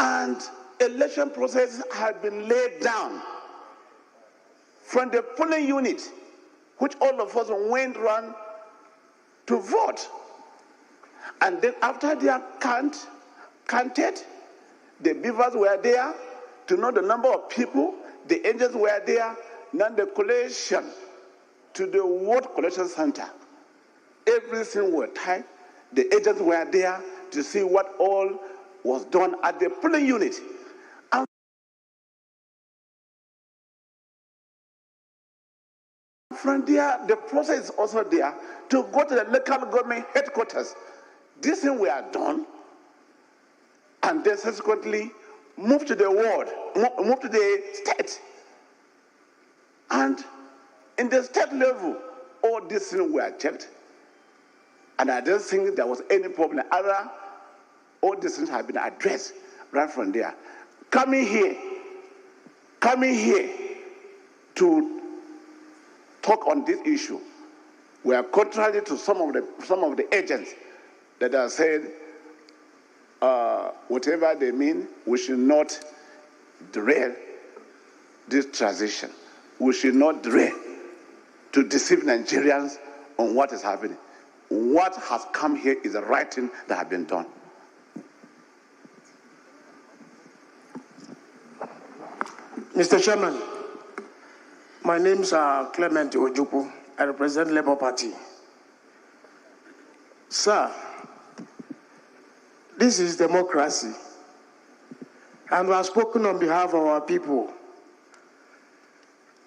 And election process had been laid down from the polling unit, which all of us went round to vote. And then after their counted, the beavers were there to know the number of people, the agents were there, now the collation to the vote collection center. Everything was tight. The agents were there to see what all was done at the polling unit. And from there, the process is also there to go to the local government headquarters. This thing were done, and then subsequently move to the ward, move to the state. And in the state level, all these things were checked. And I don't think there was any problem. Other, all these things have been addressed right from there. Coming here to talk on this issue, we are contrary to some of the agents that have said, whatever they mean, we should not derail this transition. We should not derail to deceive Nigerians on what is happening. What has come here is the right thing that has been done. Mr. Chairman, my name is Clement Ojukwu. I represent Labour Party. Sir, this is democracy, and we have spoken on behalf of our people.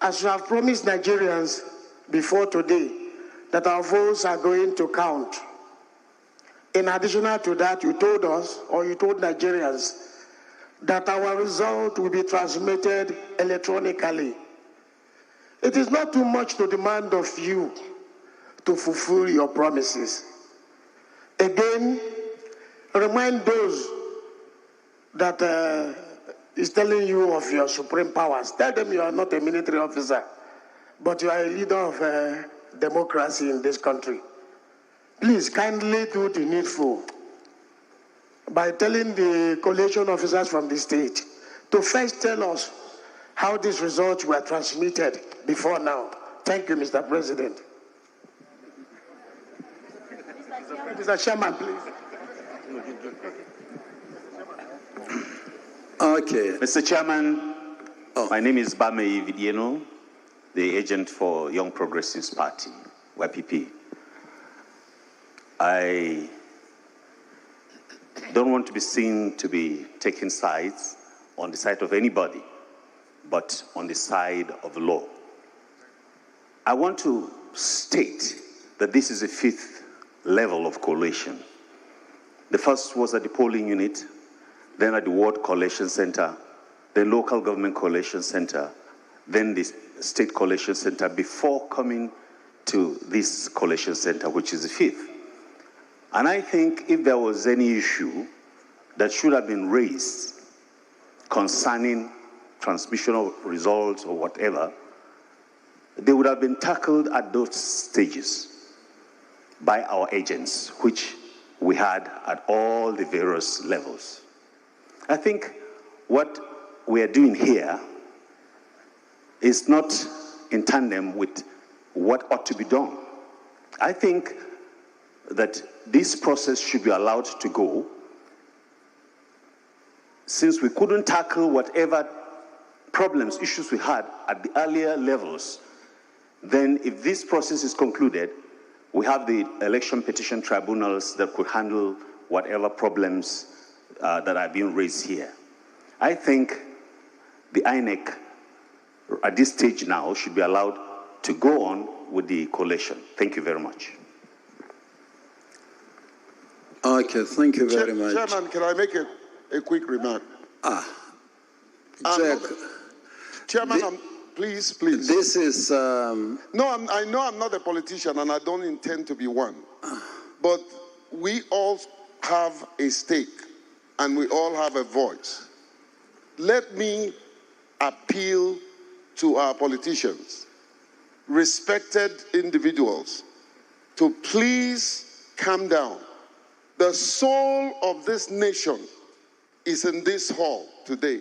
As you have promised Nigerians before today, that our votes are going to count. In addition to that, you told us, or you told Nigerians, that our result will be transmitted electronically. It is not too much to demand of you to fulfill your promises. Again, remind those that is telling you of your supreme powers. Tell them you are not a military officer, but you are a leader of democracy in this country. Please kindly do the needful by telling the collation officers from the state to first tell us how these results were transmitted before now. Thank you, Mr. President. Mr. Chairman, please. Okay. Mr. Chairman, my name is Bame Vidieno, the agent for Young Progressives Party, YPP. I don't want to be seen to be taking sides on the side of anybody, but on the side of the law. I want to state that this is a fifth level of collation. The first was at the polling unit, then at the ward collation center, then local government collation center, then the state collation center, before coming to this collation center, which is the fifth. And I think if there was any issue that should have been raised concerning transmission of results or whatever, they would have been tackled at those stages by our agents, which we had at all the various levels. I think what we are doing here is not in tandem with what ought to be done. I think that this process should be allowed to go, since we couldn't tackle whatever problems, issues we had at the earlier levels. Then if this process is concluded, we have the election petition tribunals that could handle whatever problems that are being raised here. I think the INEC at this stage now should be allowed to go on with the collation. Thank you very much. Okay, thank you very much. Chairman, can I make a quick remark? Jack. Chairman, please. This is... No, I know I'm not a politician and I don't intend to be one. But we all have a stake and we all have a voice. Let me appeal to our politicians, respected individuals, to please calm down. The soul of this nation is in this hall today.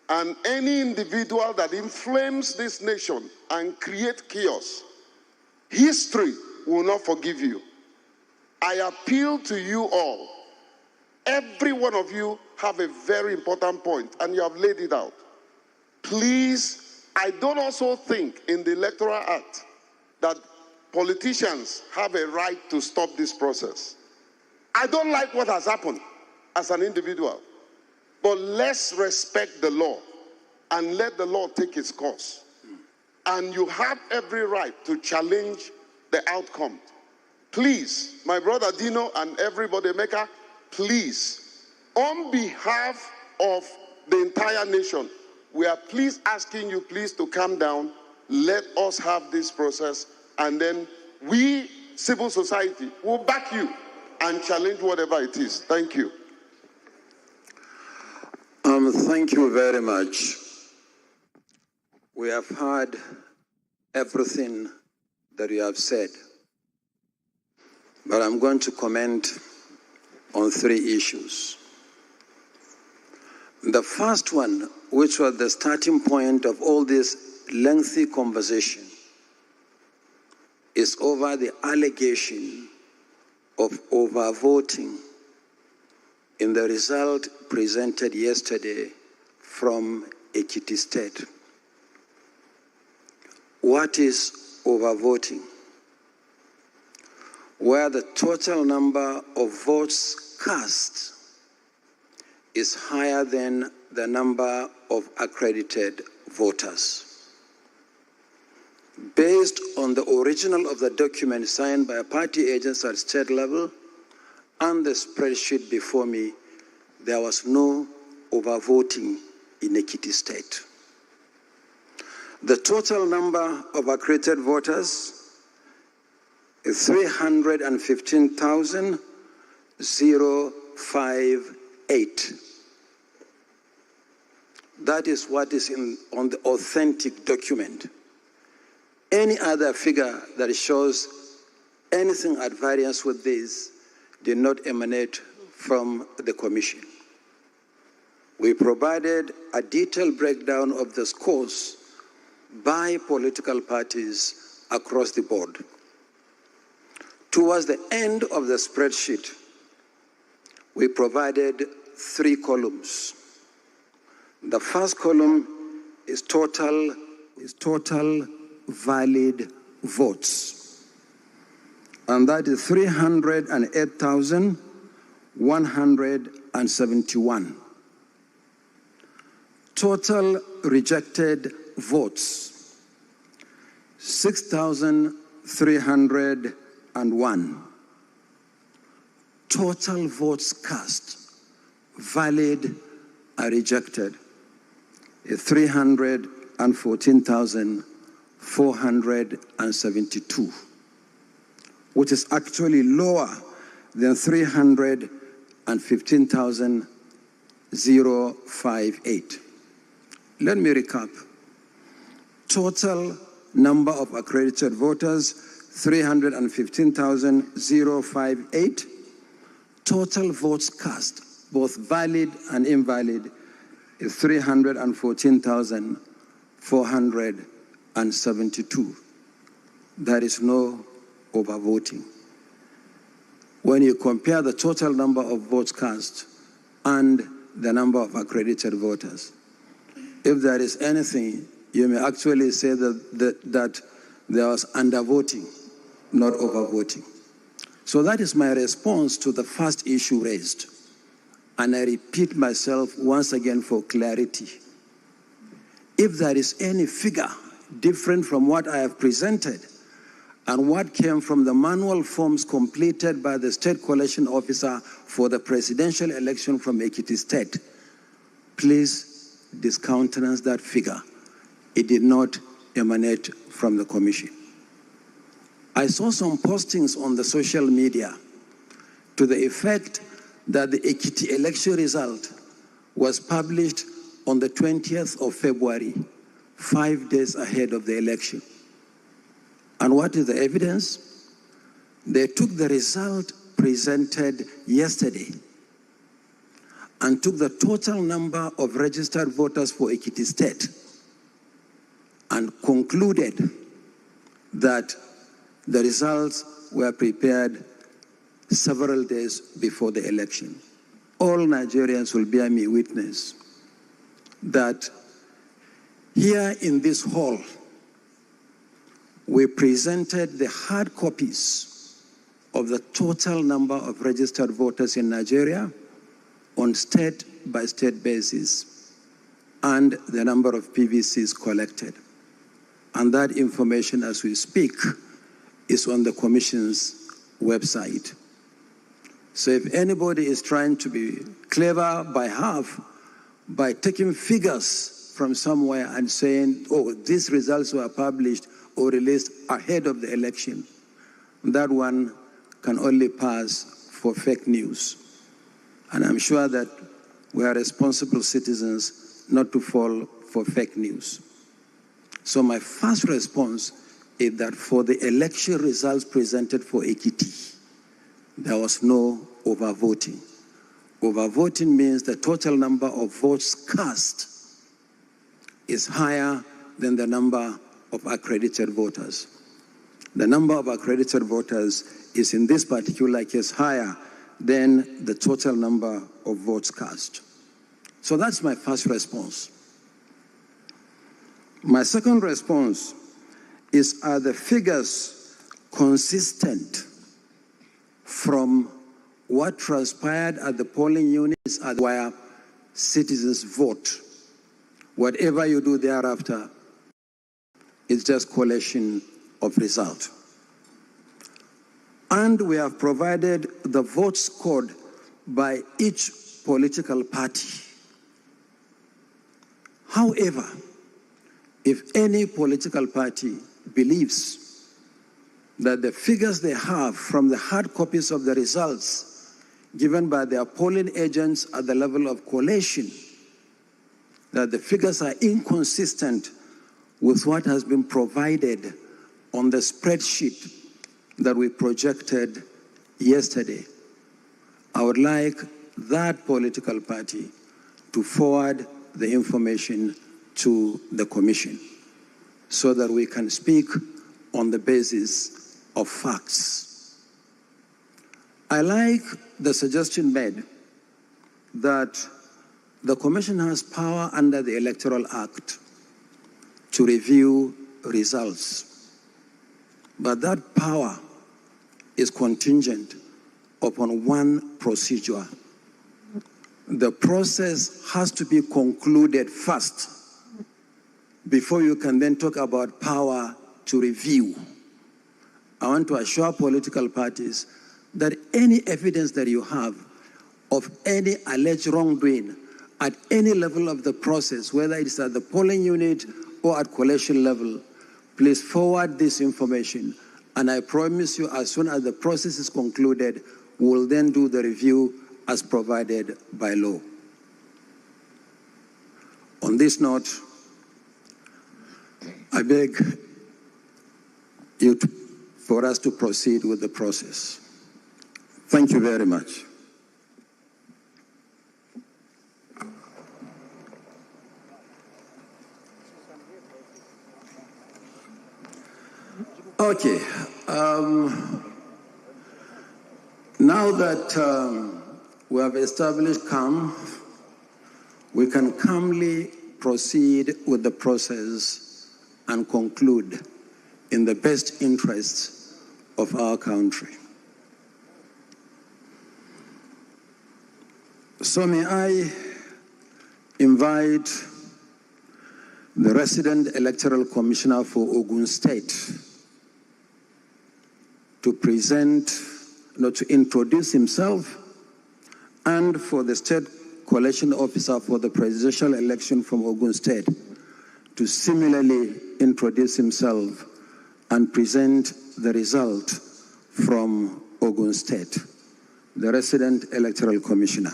And any individual that inflames this nation and create chaos, history will not forgive you. I appeal to you all. Every one of you have a very important point, and you have laid it out. Please, I don't also think in the Electoral Act that politicians have a right to stop this process. I don't like what has happened as an individual, but let's respect the law and let the law take its course. And you have every right to challenge the outcome. Please, my brother Dino and everybody, Mecca, please, on behalf of the entire nation, we are please asking you please to calm down. Let us have this process, and then we, civil society, will back you and challenge whatever it is. Thank you. Thank you very much. We have heard everything that you have said, but I'm going to comment on 3 issues. The first one, which was the starting point of all this lengthy conversation, is over the allegation of overvoting in the result presented yesterday from Ekiti State. What is overvoting? Where the total number of votes cast is higher than the number of accredited voters. Based on the original of the document signed by party agents at state level and the spreadsheet before me, there was no overvoting in Ekiti State. The total number of accredited voters is 315,058. That is what is on the authentic document. Any other figure that shows anything at variance with this did not emanate from the Commission. We provided a detailed breakdown of the scores by political parties across the board. Towards the end of the spreadsheet, we provided 3 columns. The first column is total valid votes, and that is 308,171. Total rejected votes, 6,301. Total votes cast, valid or rejected, is 314,472, which is actually lower than 315,058. Let me recap. Total number of accredited voters, 315,058. Total votes cast, both valid and invalid, is 314,472. There is no overvoting. When you compare the total number of votes cast and the number of accredited voters, if there is anything, you may actually say that there was undervoting, not overvoting. So that is my response to the first issue raised. And I repeat myself once again for clarity. If there is any figure different from what I have presented and what came from the manual forms completed by the State Collation Officer for the presidential election from Ekiti State, please discountenance that figure. It did not emanate from the Commission. I saw some postings on the social media to the effect that the Ekiti election result was published on the 20th of February, 5 days ahead of the election. And what is the evidence? They took the result presented yesterday and took the total number of registered voters for Ekiti State and concluded that the results were prepared several days before the election. All Nigerians will bear me witness that here in this hall, we presented the hard copies of the total number of registered voters in Nigeria on state-by-state basis and the number of PVCs collected. And that information, as we speak, is on the Commission's website. So if anybody is trying to be clever by half, by taking figures from somewhere and saying, oh, these results were published or released ahead of the election, that one can only pass for fake news. And I'm sure that we are responsible citizens not to fall for fake news. So my first response is that for the election results presented for Ekiti, there was no overvoting. Overvoting means the total number of votes cast is higher than the number of accredited voters. The number of accredited voters is in this particular case higher than the total number of votes cast. So that's my first response. My second response is, are the figures consistent from what transpired at the polling units and where citizens vote? Whatever you do thereafter, it's just collation of result. And we have provided the votes code by each political party. However, if any political party believes that the figures they have from the hard copies of the results given by their polling agents at the level of collation, that the figures are inconsistent with what has been provided on the spreadsheet that we projected yesterday, I would like that political party to forward the information to the Commission so that we can speak on the basis of facts. I like the suggestion made that the Commission has power under the Electoral Act to review results, but that power is contingent upon one procedure. The process has to be concluded first before you can then talk about power to review. I want to assure political parties that any evidence that you have of any alleged wrongdoing at any level of the process, whether it's at the polling unit or at collation level, please forward this information. And I promise you, as soon as the process is concluded, we'll then do the review as provided by law. On this note, I beg you for us to proceed with the process. Thank you very much. Okay. Now that we have established calm, we can calmly proceed with the process and conclude in the best interests of our country. So may I invite the resident electoral commissioner for Ogun State to to introduce himself, and for the state coalition officer for the presidential election from Ogun State to similarly introduce himself and present the result from Ogun State. The resident electoral commissioner.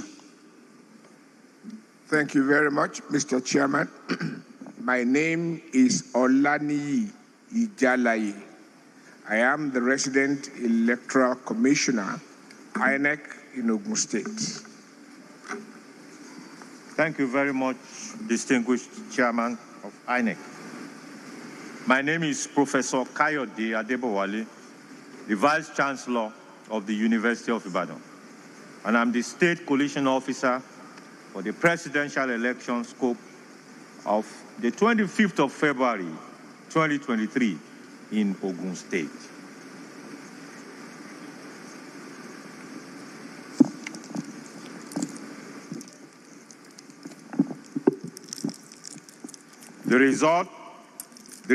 Thank you very much, Mr. Chairman. My name is Olani Ijalayi. I am the resident electoral commissioner, INEC in Ogun State. Thank you very much, distinguished Chairman of INEC. My name is Professor Kayode Adebowale, the Vice Chancellor of the University of Ibadan, and I'm the State Coalition Officer for the presidential election scope of the 25th of February, 2023 in Ogun State. The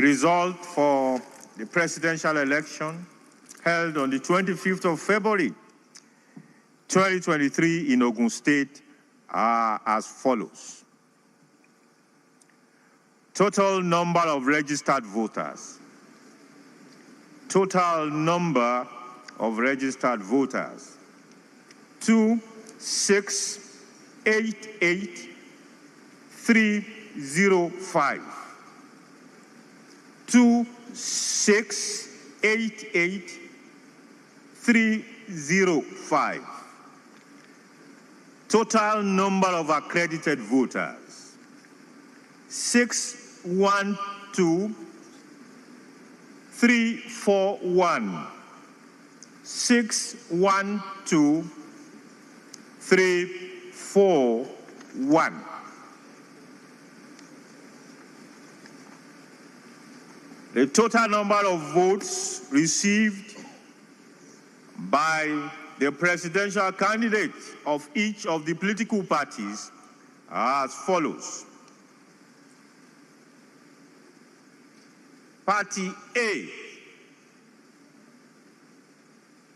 result for the presidential election held on the 25th of February, 2023 in Ogun State are as follows. Total number of registered voters. Total number of registered voters. 2,688,305. 2,688,305. Total number of accredited voters. 612,341. 612,341. The total number of votes received by the presidential candidate of each of the political parties are as follows. Party A.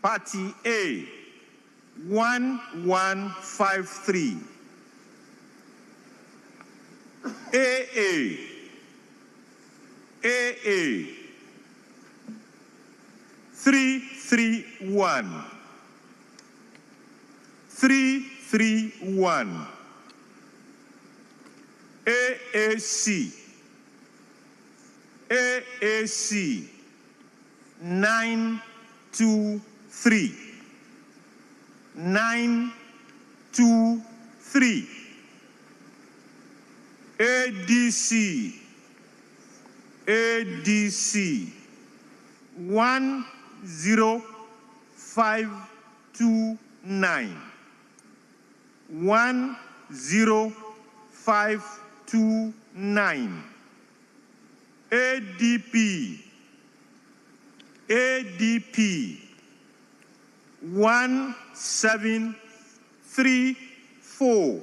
Party A, 1153. AA. AA, 331. 331. AAC. AAC, 923. 923. ADC. ADC, 10529. 10529. ADP. ADP, 1734.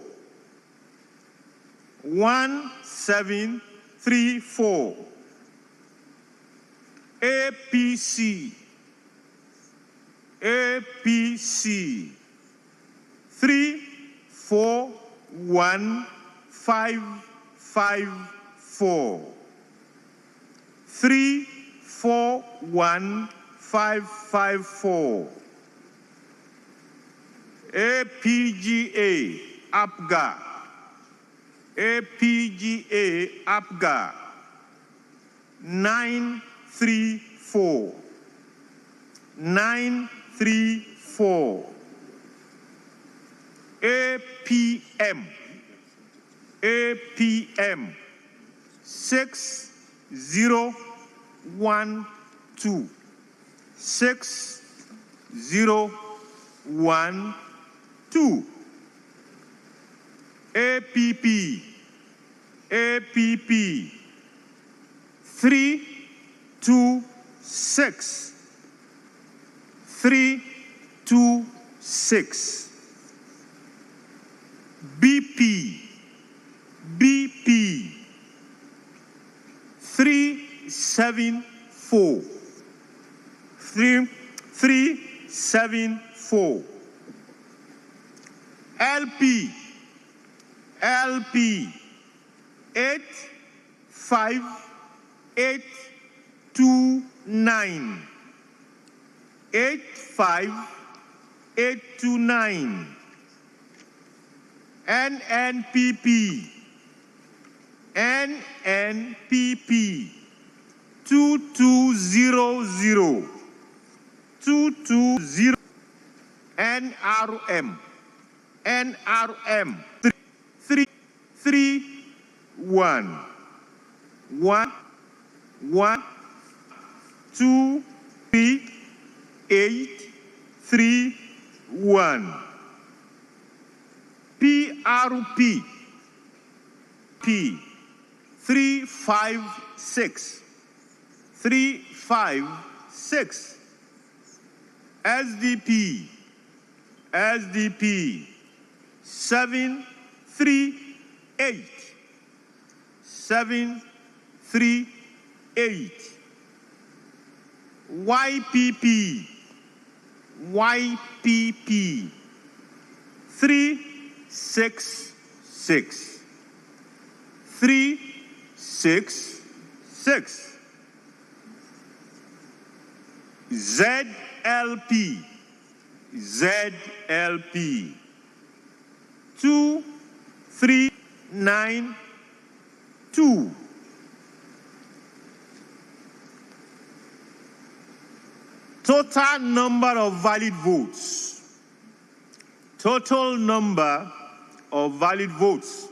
1734. APC. APC, 341554. 341554. APGA, APGA. APGA, APGA, 934. 934. APM. APM, 6012. 6012. APP. APP, 326. 326. BP. BP, 374. 374. LP. LP, 85829. 85829. NNPP. NNPP, 2200. 220. NRM. NRM, 3. 3 1 1 1 2 3 8 3 1. PRP P 356 356. SDP 738 738. YPP 366 366. ZLP 2392. Total number of valid votes. Total number of valid votes.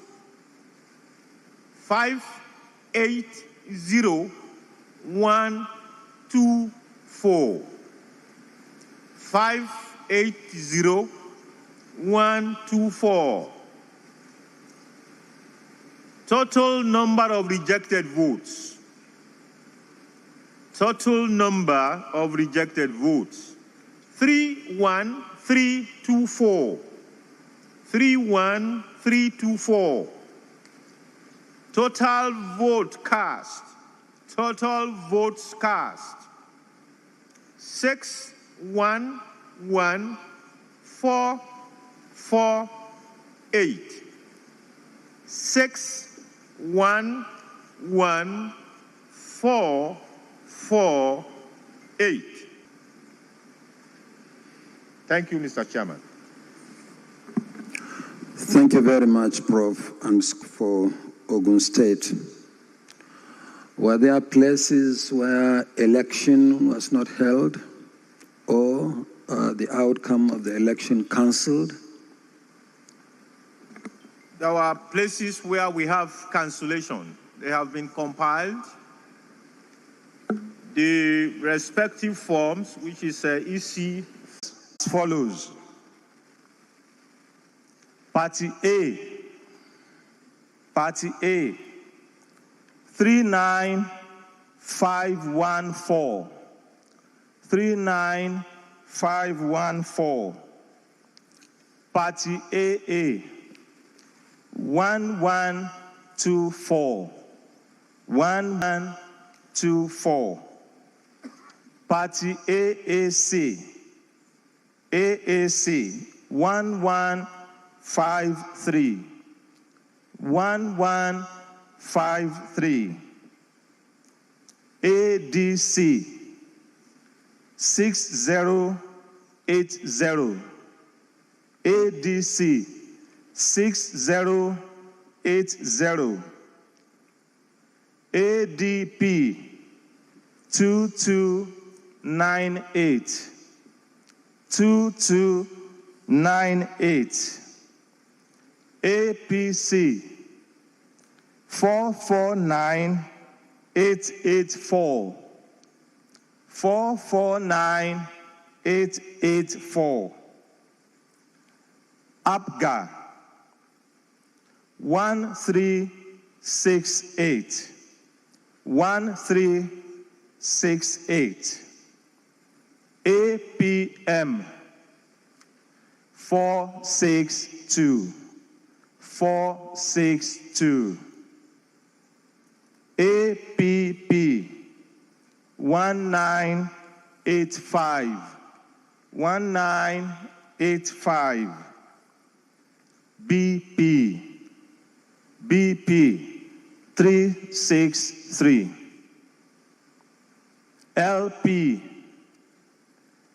580,124. 580,124. Total number of rejected votes. Total number of rejected votes. 31324. 31324. Total vote cast. Total votes cast. 611,448. 611,448. Thank you, Mr. Chairman. Thank you very much, Prof. And for Ogun State. Were there places where election was not held or the outcome of the election cancelled? There are places where we have cancellation. They have been compiled. The respective forms, which is EC, as follows. Party A, 39514. 39514. Party AA, 1124. 1124. Party AAC, 1153. 1153. ADC 6080. ADC 6080. ADP 2298. 2298. APC 449884. 449884. APGA 1368. 1368. APM 462. 462. APP 1985. 1985. BP 363. LP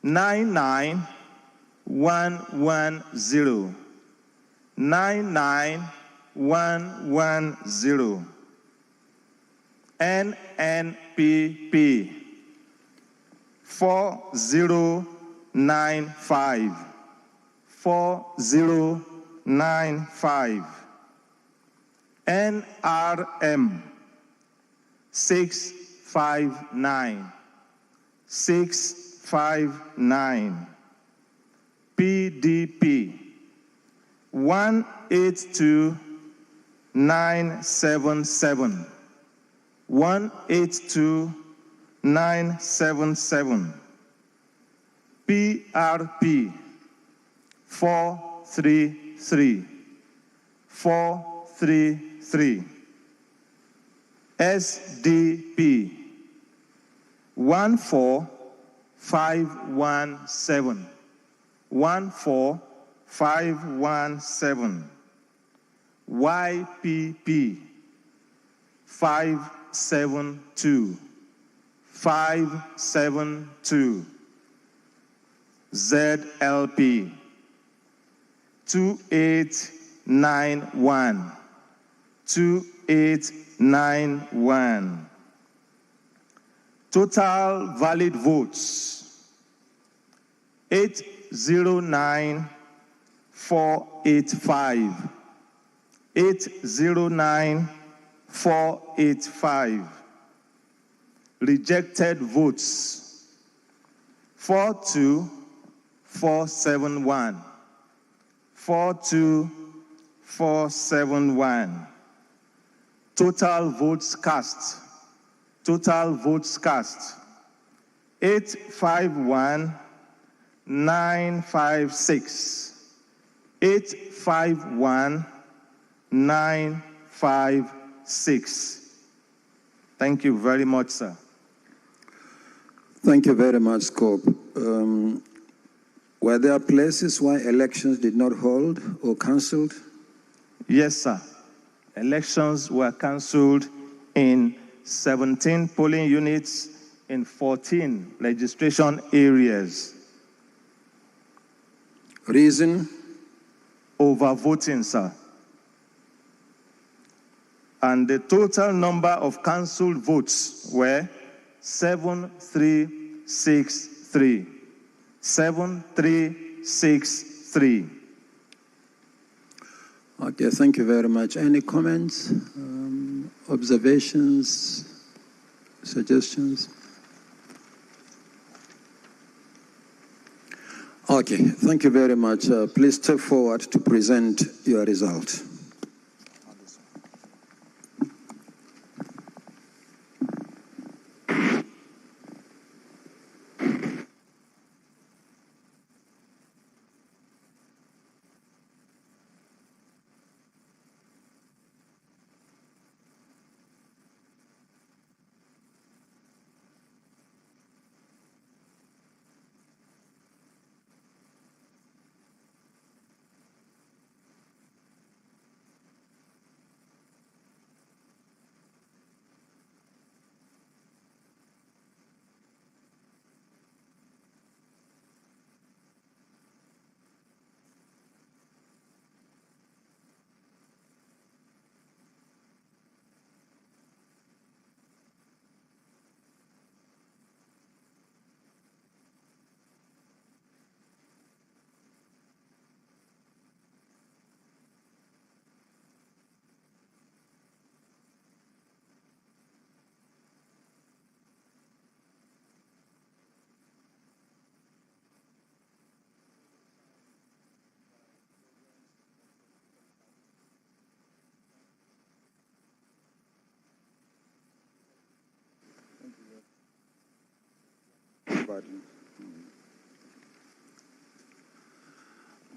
99110. 99110. NNPP 4095. 4095. NRM 659, 659. PDP 182977, 182977. PRP 433, 433. SDP 14517, 14517. YPP 572, 572. ZLP 2891, 2891. Total valid votes 809485, 809485. Rejected votes 42471, 42471. Total votes cast, total votes cast 851956, 851956. Thank you very much, sir. Thank you very much, Scope. Were there places why elections did not hold or cancelled? Yes, sir. Elections were cancelled in 17 polling units in 14 registration areas. Reason? Overvoting, sir. And the total number of cancelled votes were 7363. 7363. Okay, thank you very much. Any comments, observations, suggestions? Okay, thank you very much. Please step forward to present your result.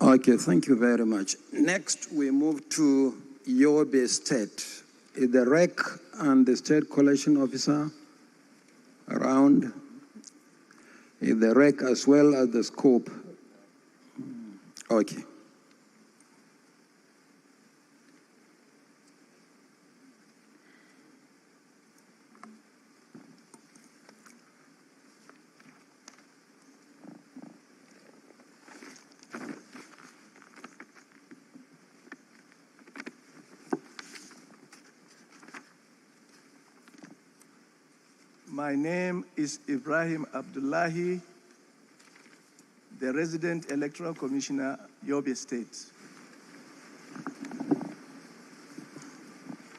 Okay, thank you very much. Next, we move to Yobe State. Is the REC and the State Collection Officer around? Is the REC as well as the scope? Okay. My name is Ibrahim Abdullahi, the resident electoral commissioner, Yobe State.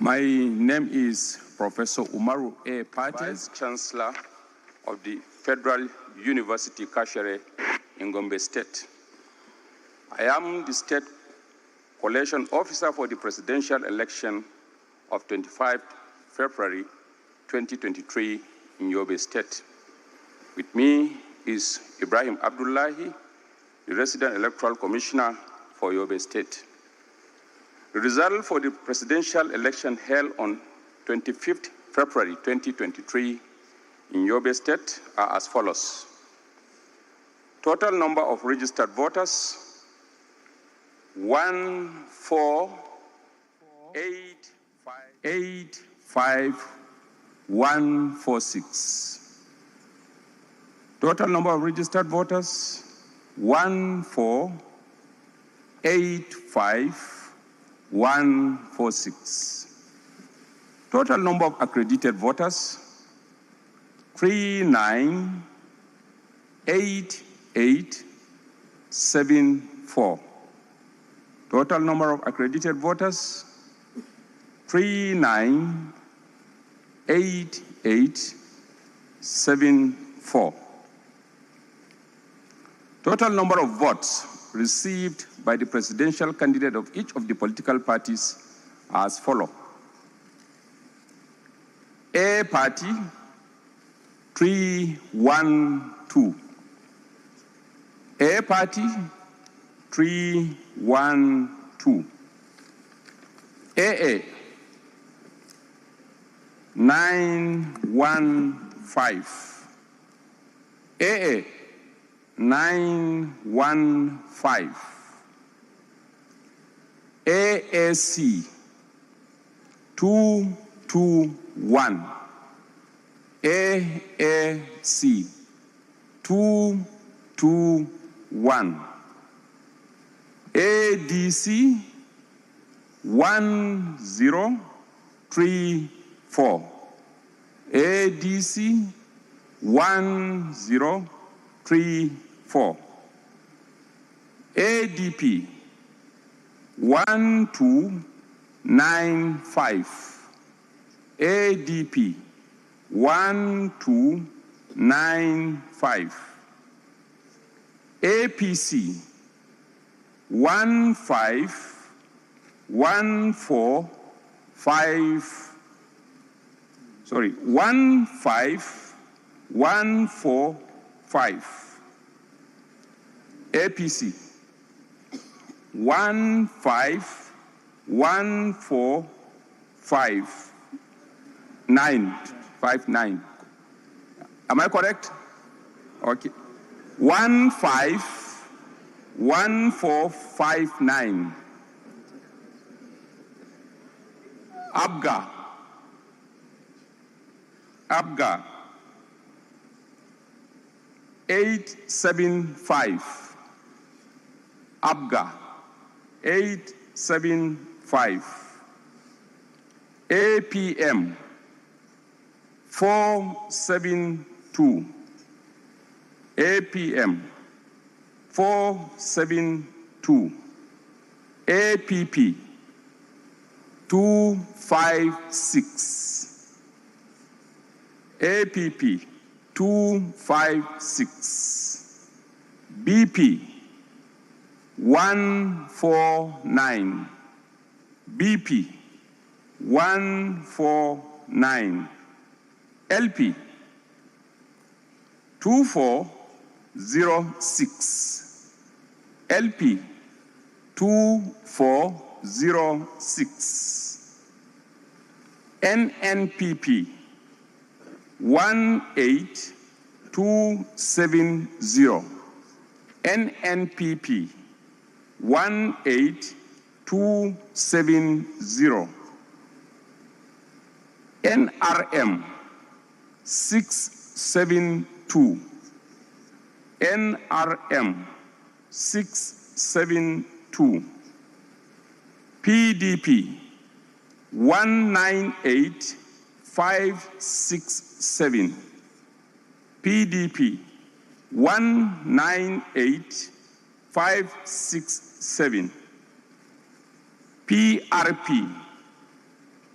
My name is Professor Umaru A. Pate, Vice Chancellor of the Federal University Kashere in Gombe State. I am the State Collation Officer for the presidential election of 25 February 2023 in Yobe State. With me is Ibrahim Abdullahi, the Resident Electoral Commissioner for Yobe State. The result for the presidential election held on 25th February 2023 in Yobe State are as follows. Total number of registered voters, 1485146. Total number of registered voters, 1485146. Total number of accredited voters, 398874. Total number of accredited voters, 398874. Total number of votes received by the presidential candidate of each of the political parties are as follows. A party, 312. A party, 312. AA, 915. AA, 915. AAC, 221. AAC, 221. ADC, 1034. ADC, 1034. ADP, 1295. ADP, 1295. APC, 15145. APC, 15145. 959. Am I correct? Okay. 151459. ABGA. 875. ABGA 875. APM 472. APM 472. APP 256. APP 256. BP 149. BP 149. LP 2406. LP 2406. NNPP 18270. NNPP 18270. NRM 672. NRM 672. PDP 198567. PDP 198567. PRP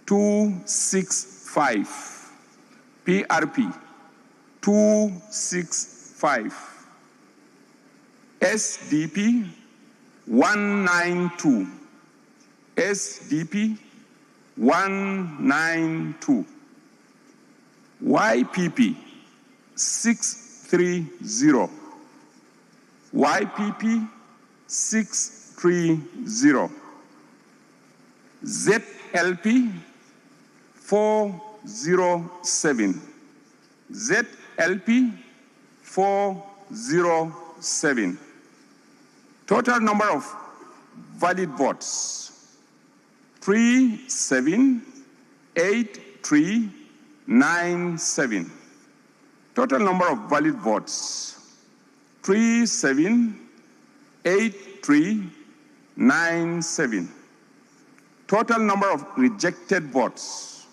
265. PRP 265. SDP 192. SDP 192. YPP 630. YPP 630. ZLP 407. ZLP 407. Total number of valid votes 378397. Total number of valid votes 378397. Total number of rejected votes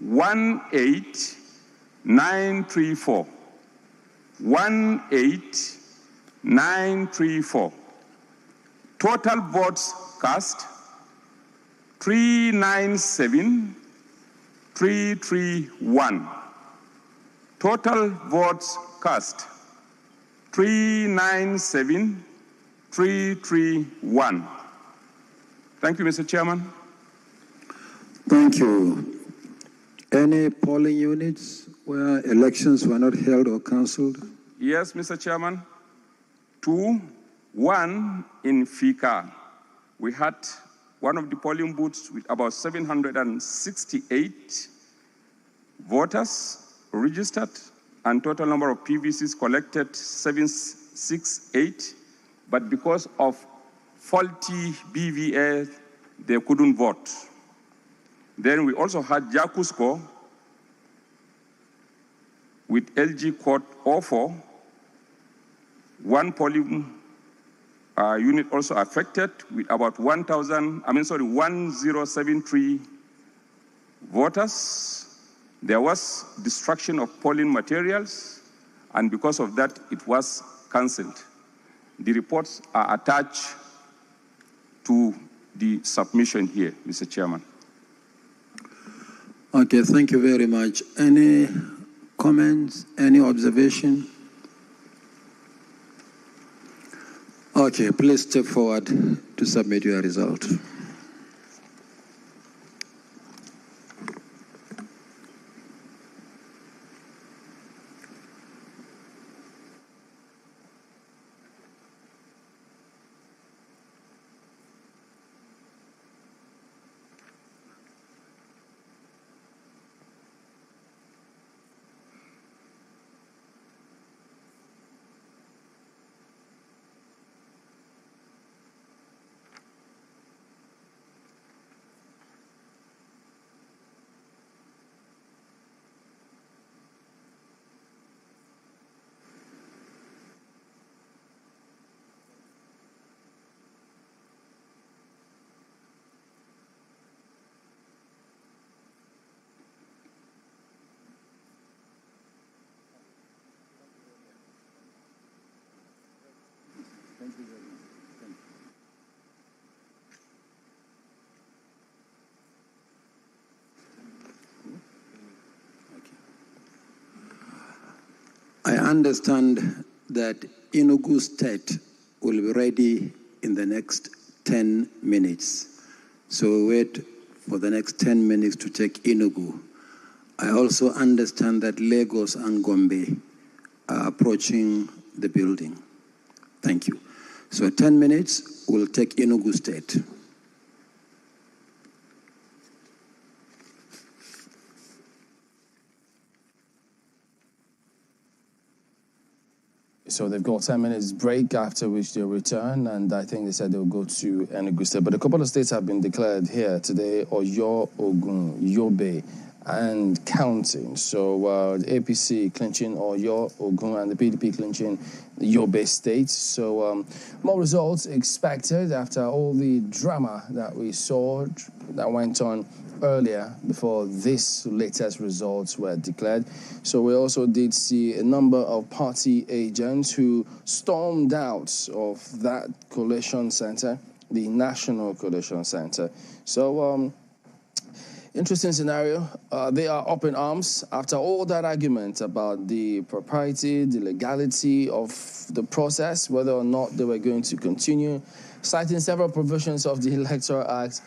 18934. 18934. Total votes cast 397331. Total votes cast 397331. Thank you, Mr. Chairman. Thank you. Any polling units where elections were not held or cancelled? Yes, Mr. Chairman. 1 in Fika. We had one of the polling booths with about 768 voters registered, and total number of PVCs collected 768, but because of faulty BVA, they couldn't vote. Then we also had Jakusko with LG code 04, one polling unit also affected with about 1073 voters. There was destruction of polling materials, and because of that, it was cancelled. The reports are attached to the submission here, Mr. Chairman. Okay, thank you very much. Any comments, any observation? Okay, please step forward to submit your result. I understand that Enugu State will be ready in the next 10 minutes. So wait for the next 10 minutes to take Enugu. I also understand that Lagos and Gombe are approaching the building. Thank you. So 10 minutes, we'll take Enugu State. So they've got 10 minutes break, after which they'll return, and I think they said they'll go to Enugu State. But a couple of states have been declared here today: Oyo, Ogun, Yobe, and counting. So the APC clinching Oyo, Ogun, and the PDP clinching the Yobe State. So more results expected after all the drama that we saw that went on earlier before this latest results were declared. So we also did see a number of party agents who stormed out of that collation center, the National Collation Center. So interesting scenario. They are up in arms after all that argument about the propriety, the legality of the process, whether or not they were going to continue, citing several provisions of the Electoral Act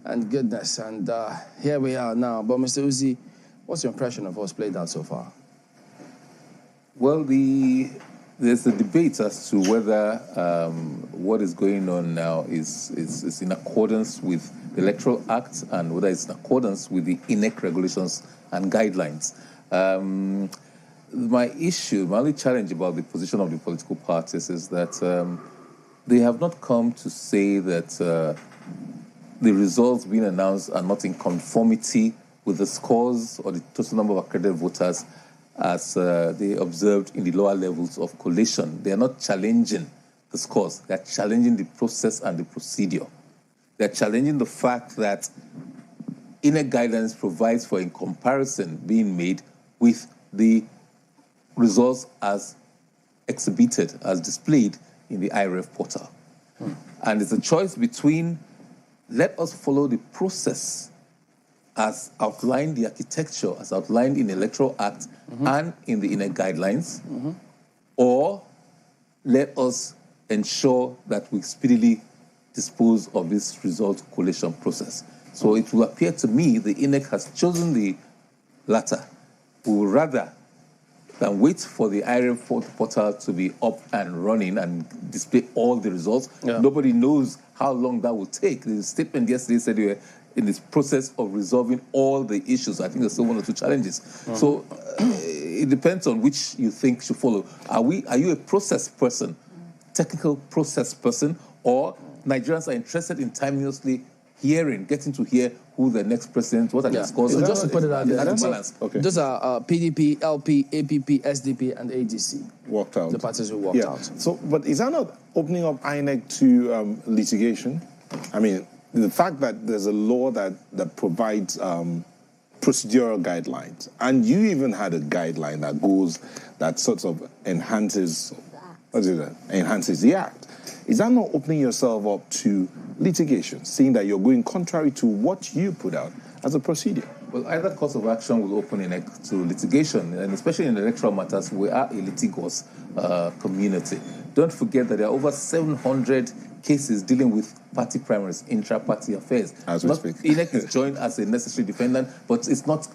and goodness. And here we are now. But Mr. Uzi, what's your impression of what's played out so far? Well, there's a debate as to whether what is going on now is in accordance with the Electoral Act and whether it's in accordance with the INEC regulations and guidelines. My only challenge about the position of the political parties is that they have not come to say that the results being announced are not in conformity with the scores or the total number of accredited voters as they observed in the lower levels of collation. They are not challenging the scores. They are challenging the process and the procedure. They are challenging the fact that INEC guidance provides for a comparison being made with the results as exhibited, as displayed in the IREF portal. And it's a choice between let us follow the process as outlined, the architecture as outlined in the Electoral Act and in the INEC guidelines, or let us ensure that we speedily dispose of this result collation process. So it will appear to me the INEC has chosen the latter. We would rather than wait for the IREF portal to be up and running and display all the results. Yeah. Nobody knows how long that will take. The statement yesterday said we were in this process of resolving all the issues. I think there's still one or two challenges. So it depends on which you think should follow. Are you a process person, technical process person, or Nigerians are interested in timelessly getting to hear who the next president, what are the scores? So just to put it out there, okay. Those are PDP, LP, APP, SDP, and ADC. Walked out. The parties who walked out. So, but is that not opening up INEC to litigation? I mean, the fact that there's a law that provides procedural guidelines, and you even had a guideline that sort of enhances the act. Is that not opening yourself up to litigation, seeing that you're going contrary to what you put out as a procedure? Well, either course of action will open INEC to litigation, and especially in electoral matters, we are a litigious community. Don't forget that there are over 700 cases dealing with party primaries, intra-party affairs. As we speak. INEC is joined as a necessary defendant, but it's not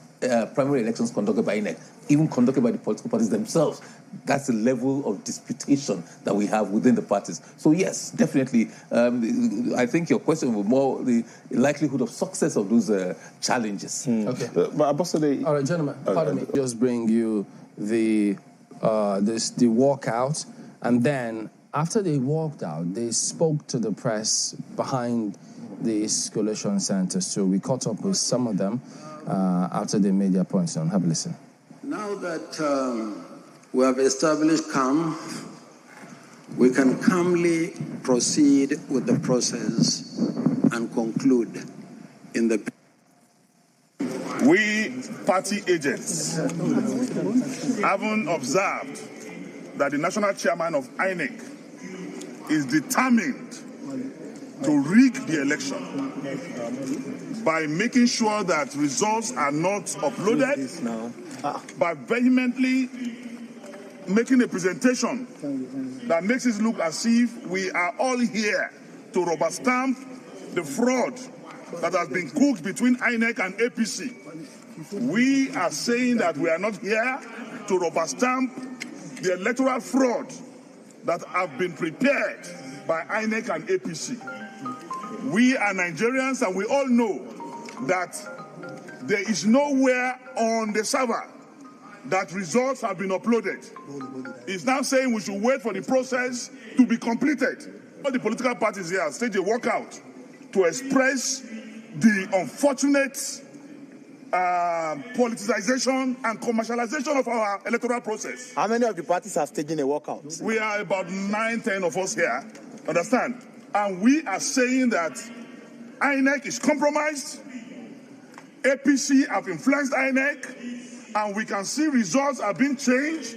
primary elections conducted by INEC, even conducted by the political parties themselves. That's the level of disputation that we have within the parties. So yes, definitely, I think your question was more the likelihood of success of those challenges. Okay. But all right, gentlemen, pardon me. Just bring you the walkout, and then after they walked out, they spoke to the press behind these collation centers. So we caught up with some of them after they made their points. Now, have a listen. Now that we have established calm, we can calmly proceed with the process and conclude in the... We party agents haven't observed that the national chairman of INEC is determined to rig the election by making sure that results are not uploaded, by vehemently making a presentation that makes it look as if we are all here to rubber stamp the fraud that has been cooked between INEC and APC. We are saying that we are not here to rubber stamp the electoral fraud that have been prepared by INEC and APC. We are Nigerians, and we all know that there is nowhere on the server that results have been uploaded. It's now saying we should wait for the process to be completed. All the political parties here staged a walkout to express the unfortunate politicization and commercialization of our electoral process. How many of the parties are staging a walkout? We are about 9-10 of us here, understand? And we are saying that INEC is compromised, APC have influenced INEC, and we can see results are being changed.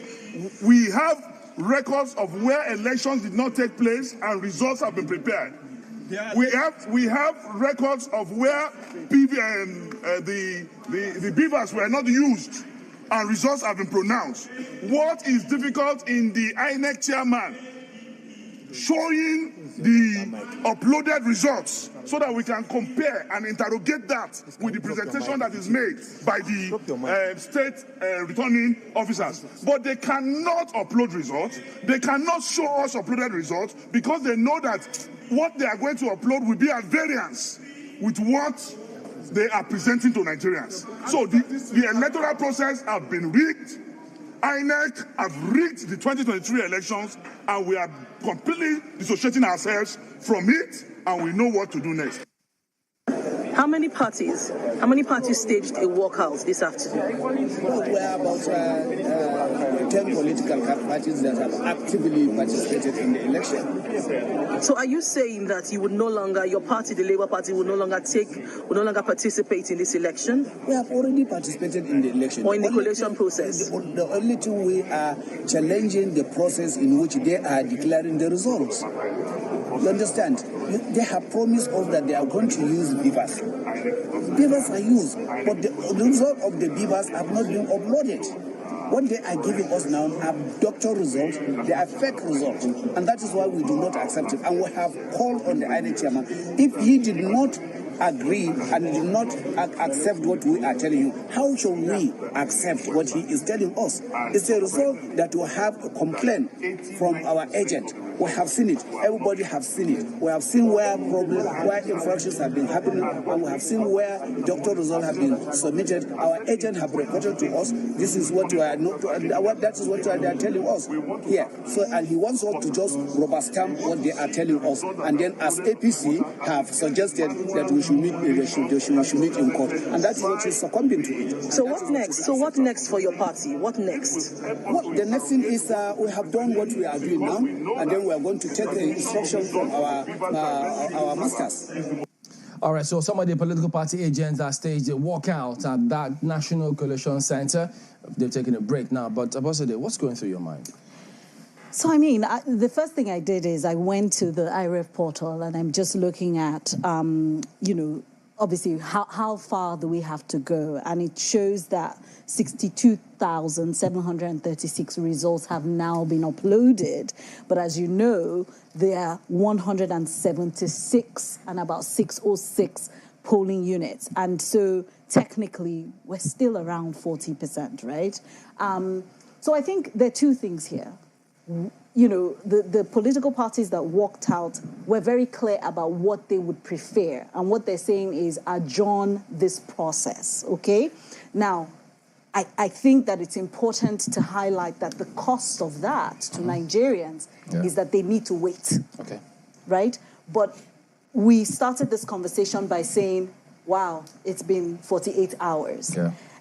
We have records of where elections did not take place and results have been prepared. We have records of where the beavers were not used and results have been pronounced. What is difficult in the INEC chairman showing the uploaded results so that we can compare and interrogate that with the presentation that is made by the state returning officers. But they cannot upload results. They cannot show us uploaded results because they know that what they are going to upload will be at variance with what they are presenting to Nigerians. So the electoral process has been rigged. INEC have rigged the 2023 elections, and we are completely dissociating ourselves from it, and we know what to do next. How many parties staged a walkout this afternoon? Well, we are about 10 political parties that have actively participated in the election. So are you saying that you would no longer, your party, the Labour Party, will no longer participate in this election? We have already participated in the election. Or in the collation process? The only thing we are challenging the process in which they are declaring the results. You understand? They have promised us that they are going to use beavers. Beavers are used, but the result of the beavers have not been uploaded. What they are giving us now are doctor results, they are fake results, and that is why we do not accept it. And we have called on the INEC chairman. If he did not agree and did not accept what we are telling you, how shall we accept what he is telling us? It's a result that we have a complaint from our agent. We have seen it. Everybody have seen it. We have seen where infractions have been happening, and we have seen where doctor results have been submitted. Our agent have reported to us. This is what we are not. That is what they are telling us here. So, and he wants us to just rubber stamp what they are telling us, and then as APC have suggested that we should meet in court, and that is what is succumbing to it. So what next? So what next for your party? What next? Well, the next thing is we have done what we are doing now, and then we are going to take the instruction from our masters. All right, so some of the political party agents that staged a walkout at that National Coalition Center, they've taken a break now. But Abosede, what's going through your mind? So, I mean, the first thing I did is I went to the IREF portal and I'm just looking at, obviously, how far do we have to go? And it shows that 62,736 results have now been uploaded. But as you know, there are 176 and about 606 polling units. And so technically, we're still around 40%, right? So I think there are two things here. You know, the political parties that walked out were very clear about what they would prefer. And what they're saying is adjourn this process, okay? Now, I think that it's important to highlight that the cost of that to Nigerians is that they need to wait, right? But we started this conversation by saying, wow, it's been 48 hours.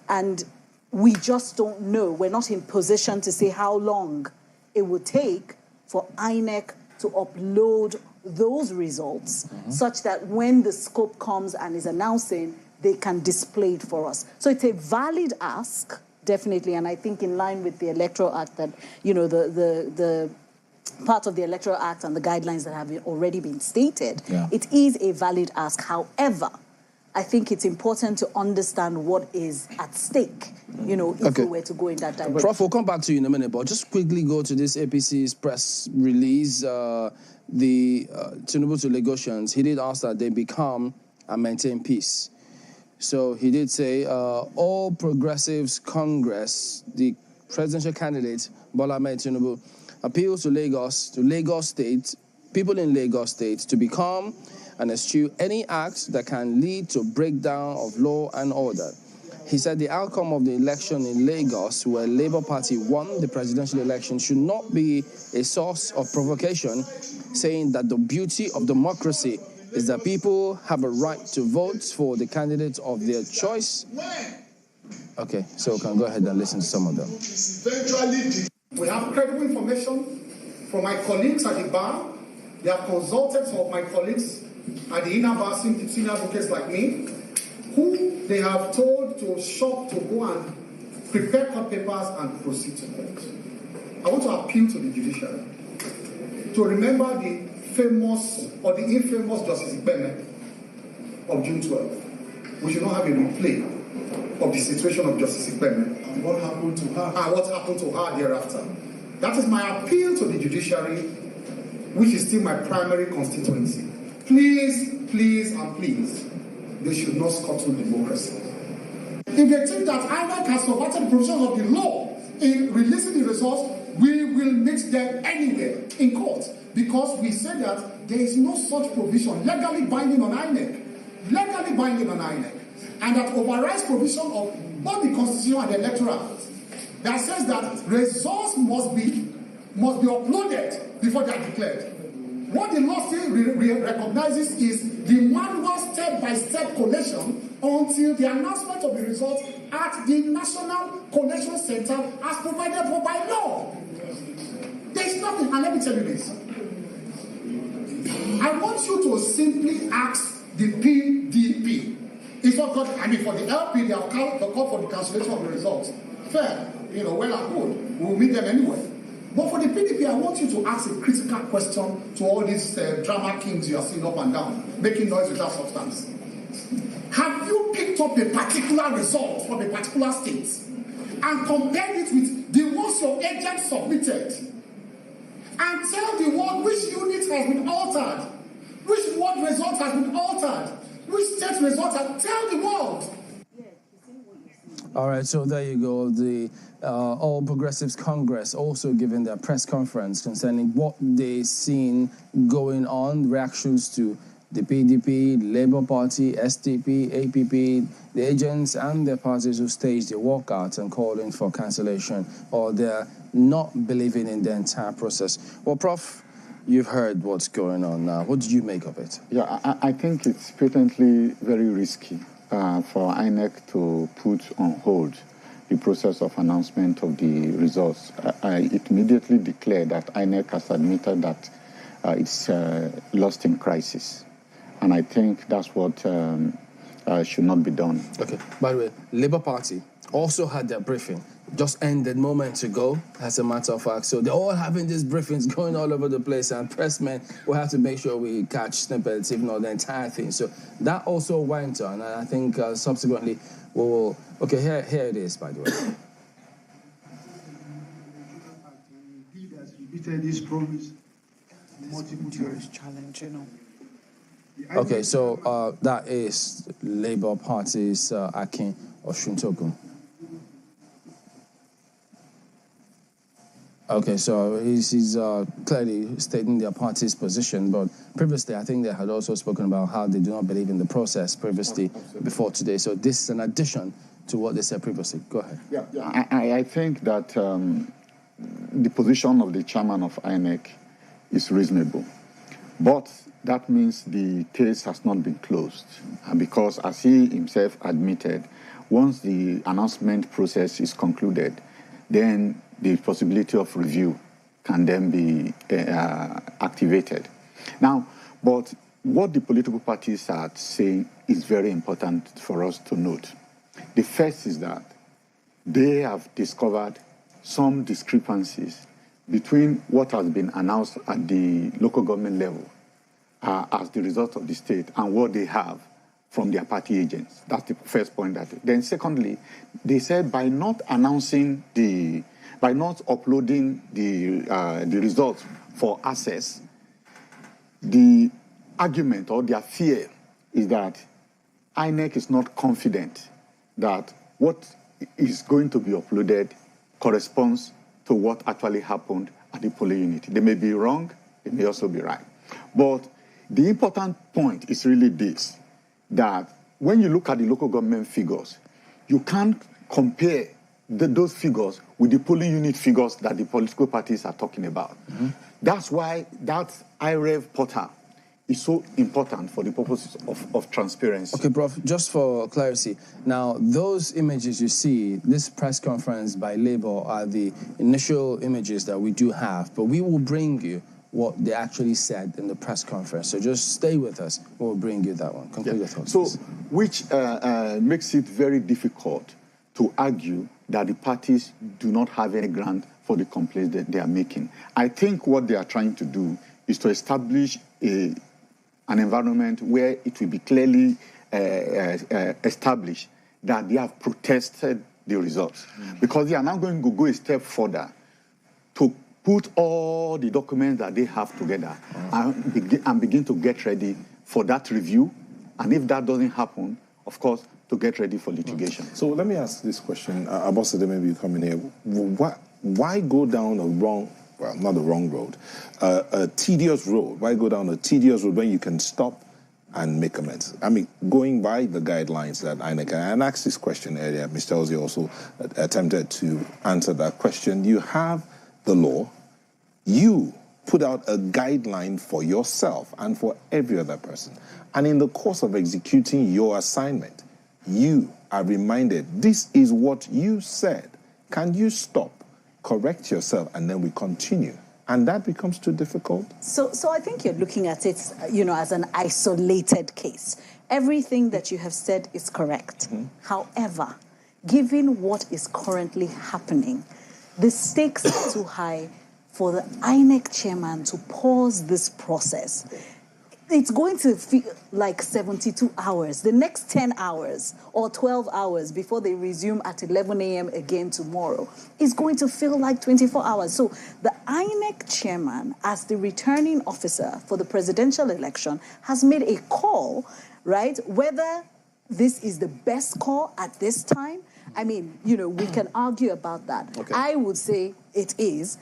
And we just don't know. We're not in position to say how long it would take for INEC to upload those results such that when the scope comes and is announcing, they can display it for us. So it's a valid ask, definitely, and I think in line with the Electoral Act that, you know, the part of the Electoral Act and the guidelines that have already been stated, it is a valid ask. However, I think it's important to understand what is at stake, you know, if we were to go in that direction. Prof, we'll come back to you in a minute, but just quickly go to this APC's press release. The Tinubu to Lagosians, he did ask that they become and maintain peace. So he did say, all Progressives Congress, the presidential candidate, Bola Ahmed Tinubu, appeals to Lagos State, people in Lagos State, to become and eschew any act that can lead to breakdown of law and order. He said the outcome of the election in Lagos, where Labour Party won the presidential election, should not be a source of provocation, saying that the beauty of democracy is that people have a right to vote for the candidates of their choice. Okay, so we can go ahead and listen to some of them. We have credible information from my colleagues at the bar. They have consulted some of my colleagues at the inner bar, senior advocates like me, who they have told to shop to go and prepare court papers and proceed to court. I want to appeal to the judiciary to remember the famous or the infamous Justice Ikpeme of June 12th. We should not have a replay of the situation of Justice Ikpeme. And what happened to her? And what happened to her thereafter. That is my appeal to the judiciary, which is still my primary constituency. Please, please, and please, they should not scuttle democracy. If they think that INEC has subverted the provisions of the law in releasing the results, we will meet them anywhere in court, because we say that there is no such provision legally binding on INEC, and that overrides provision of both the Constitution and the Electoral Act that says that results must be uploaded before they are declared. What the law still recognizes is the manual step-by-step collation until the announcement of the results at the National Collation Center as provided for by law. There is nothing, and let me tell you this. I want you to simply ask the PDP. It's not good. I mean, for the LP, they have called for the cancellation of the results. Fair, well and good. We'll meet them anyway. But for the PDP, I want you to ask a critical question to all these drama kings you are seeing up and down, making noise without substance. Have you picked up a particular result from a particular state and compared it with the ones your agent submitted? And tell the world which unit has been altered, which ward result has been altered, which state result has. Tell the world. All right, so there you go. The All Progressives Congress also giving their press conference concerning what they've seen going on, reactions to the PDP, Labour Party, SDP, APP, the agents and their parties who staged the walkout and calling for cancellation, or they're not believing in the entire process. Well, Prof, you've heard what's going on now. What did you make of it? Yeah, I think it's patently very risky for INEC to put on hold the process of announcement of the results. It immediately declared that INEC has admitted that it's lost in crisis. And I think that's what should not be done. Okay. By the way, Labour Party also had their briefing. Just ended moments ago, as a matter of fact. So they're all having these briefings going all over the place, and pressmen will have to make sure we catch snippets, if not the entire thing. So that also went on, and I think subsequently we will... Okay, here it is, by the way. He has repeated his promise multiple times. Okay, so that is Labour Party's Akin Oshuntogun. Okay, so he's clearly stating their party's position, but previously I think they had also spoken about how they do not believe in the process previously before today. So this is an addition to what they said previously. Go ahead. Yeah. I think that the position of the chairman of INEC is reasonable, but that means the case has not been closed, because as he himself admitted, once the announcement process is concluded, then the possibility of review can then be activated. Now, but what the political parties are saying is very important for us to note. The first is that they have discovered some discrepancies between what has been announced at the local government level as the result of the state and what they have from their party agents. That's the first point. Then secondly, they said by not uploading the results for access, the argument or their fear is that INEC is not confident that what is going to be uploaded corresponds to what actually happened at the polling unit. They may be wrong, they may also be right. But the important point is really this, that when you look at the local government figures, you can't compare those figures with the polling unit figures that the political parties are talking about. Mm-hmm. That's why that IREV portal is so important for the purposes of transparency. Okay, Prof, just for clarity, now those images you see, this press conference by Labour are the initial images that we do have, but we will bring you what they actually said in the press conference. So just stay with us. We'll bring you that one. Conclude your thoughts. So, which makes it very difficult to argue that the parties do not have any ground for the complaints that they are making. I think what they are trying to do is to establish an environment where it will be clearly established that they have protested the results. Because they are now going to go a step further to put all the documents that they have together and begin to get ready for that review. And if that doesn't happen, of course, to get ready for litigation. So let me ask this question. Ambassador, maybe you come in here. Why go down a wrong, well, not a wrong road, a tedious road? Why go down a tedious road when you can stop and make amends? I mean, going by the guidelines that INEC, and I asked this question earlier, Mr. Ozzy also attempted to answer that question. You have the law. You put out a guideline for yourself and for every other person. And in the course of executing your assignment, you are reminded, this is what you said. Can you stop, correct yourself, and then we continue? And that becomes too difficult? So I think you're looking at it, as an isolated case. Everything that you have said is correct. However, given what is currently happening, the stakes are too high for the INEC chairman to pause this process. It's going to feel like 72 hours. The next 10 hours or 12 hours before they resume at 11 a.m. again tomorrow is going to feel like 24 hours. So the INEC chairman, as the returning officer for the presidential election, has made a call, right? Whether this is the best call at this time, I mean, we can argue about that. Okay. I would say it is,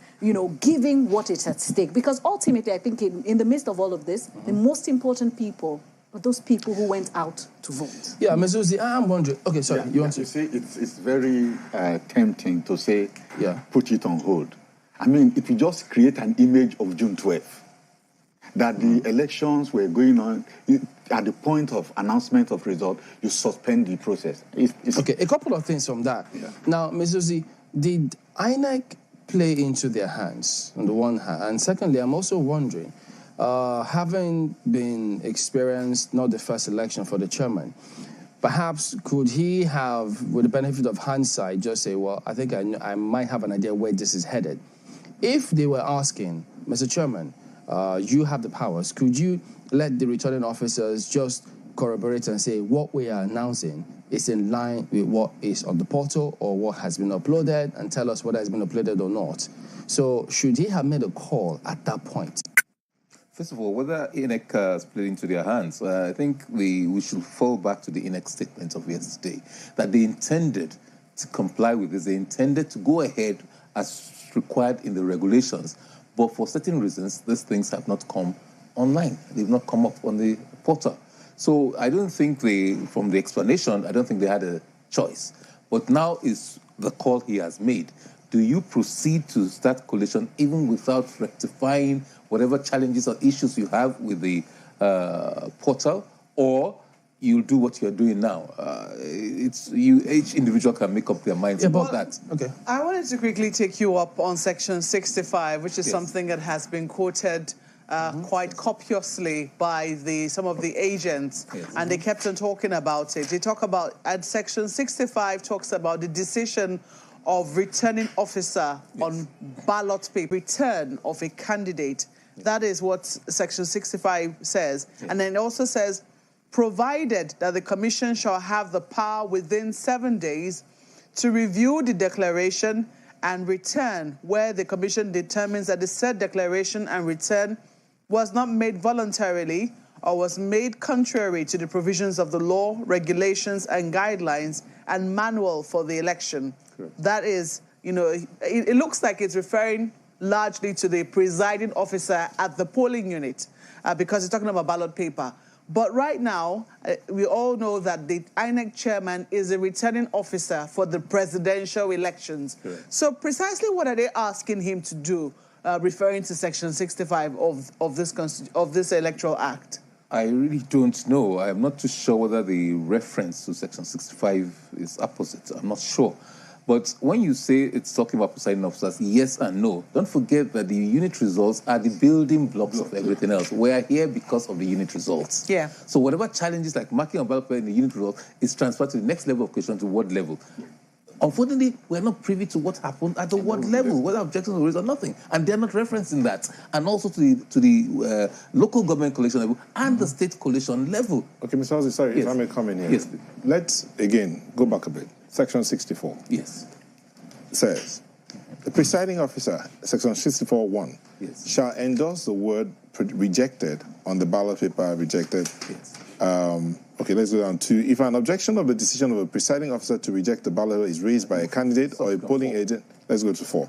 given what is at stake. Because ultimately, I think in the midst of all of this, the most important people are those people who went out to vote. Yeah, Ms. Uzi, I'm wondering. Okay, sorry, you want to? You see, it's very tempting to say, put it on hold. I mean, it will just create an image of June 12th, that the elections were going on. At the point of announcement of result, you suspend the process. Okay, a couple of things from that. Yeah. Now, Ms. Uzi, did INEC play into their hands, on the one hand? And secondly, I'm also wondering, having been experienced, not the first election for the chairman, perhaps could he have, with the benefit of hindsight, just say, well, I think I might have an idea where this is headed. If they were asking, Mr. Chairman, you have the powers, could you let the returning officers just corroborate and say what we are announcing is in line with what is on the portal or what has been uploaded, and tell us whether it's been uploaded or not? So should he have made a call at that point? First of all, whether INEC has played into their hands, I think we should fall back to the INEC statement of yesterday, that they intended to comply with this. They intended to go ahead as required in the regulations, but for certain reasons, these things have not come online. They've not come up on the portal. So I don't think from the explanation, I don't think they had a choice. But now is the call he has made. Do you proceed to start collation even without rectifying whatever challenges or issues you have with the portal, or you'll do what you're doing now? Each individual can make up their minds about that. Okay. I wanted to quickly take you up on Section 65, which is something that has been quoted quite copiously by some of the agents, and they kept on talking about it. They talk about, at Section 65 talks about the decision of returning officer on ballot paper, return of a candidate. That is what Section 65 says. And then it also says, provided that the Commission shall have the power within 7 days to review the declaration and return where the Commission determines that the said declaration and return was not made voluntarily or was made contrary to the provisions of the law, regulations, and guidelines and manual for the election. Correct. That is, it looks like it's referring largely to the presiding officer at the polling unit because it's talking about ballot paper. But right now, we all know that the INEC chairman is a returning officer for the presidential elections. Correct. So precisely what are they asking him to do, referring to Section 65 of this Electoral Act? I really don't know. I'm not too sure whether the reference to Section 65 is opposite. I'm not sure. But when you say it's talking about presiding officers, yes and no, don't forget that the unit results are the building blocks of everything else. We are here because of the unit results. Yeah. So whatever challenges like marking a ballot paper in the unit result is transferred to the next level of question, to what level? Unfortunately, we're not privy to what happened at the ward level, whether objections were raised or nothing. And they're not referencing that. And also to the local government coalition level and the state coalition level. Okay, Mr. Ozzy, sorry, Yes. if I may come in here. Yes, please. Let's, again, go back a bit. Section 64. Yes. Says, the presiding officer, section 64(1), yes, shall endorse the word rejected on the ballot paper, rejected. Yes. Okay, let's go down to, if an objection of the decision of a presiding officer to reject the ballot is raised by a candidate or a polling agent, let's go to 4.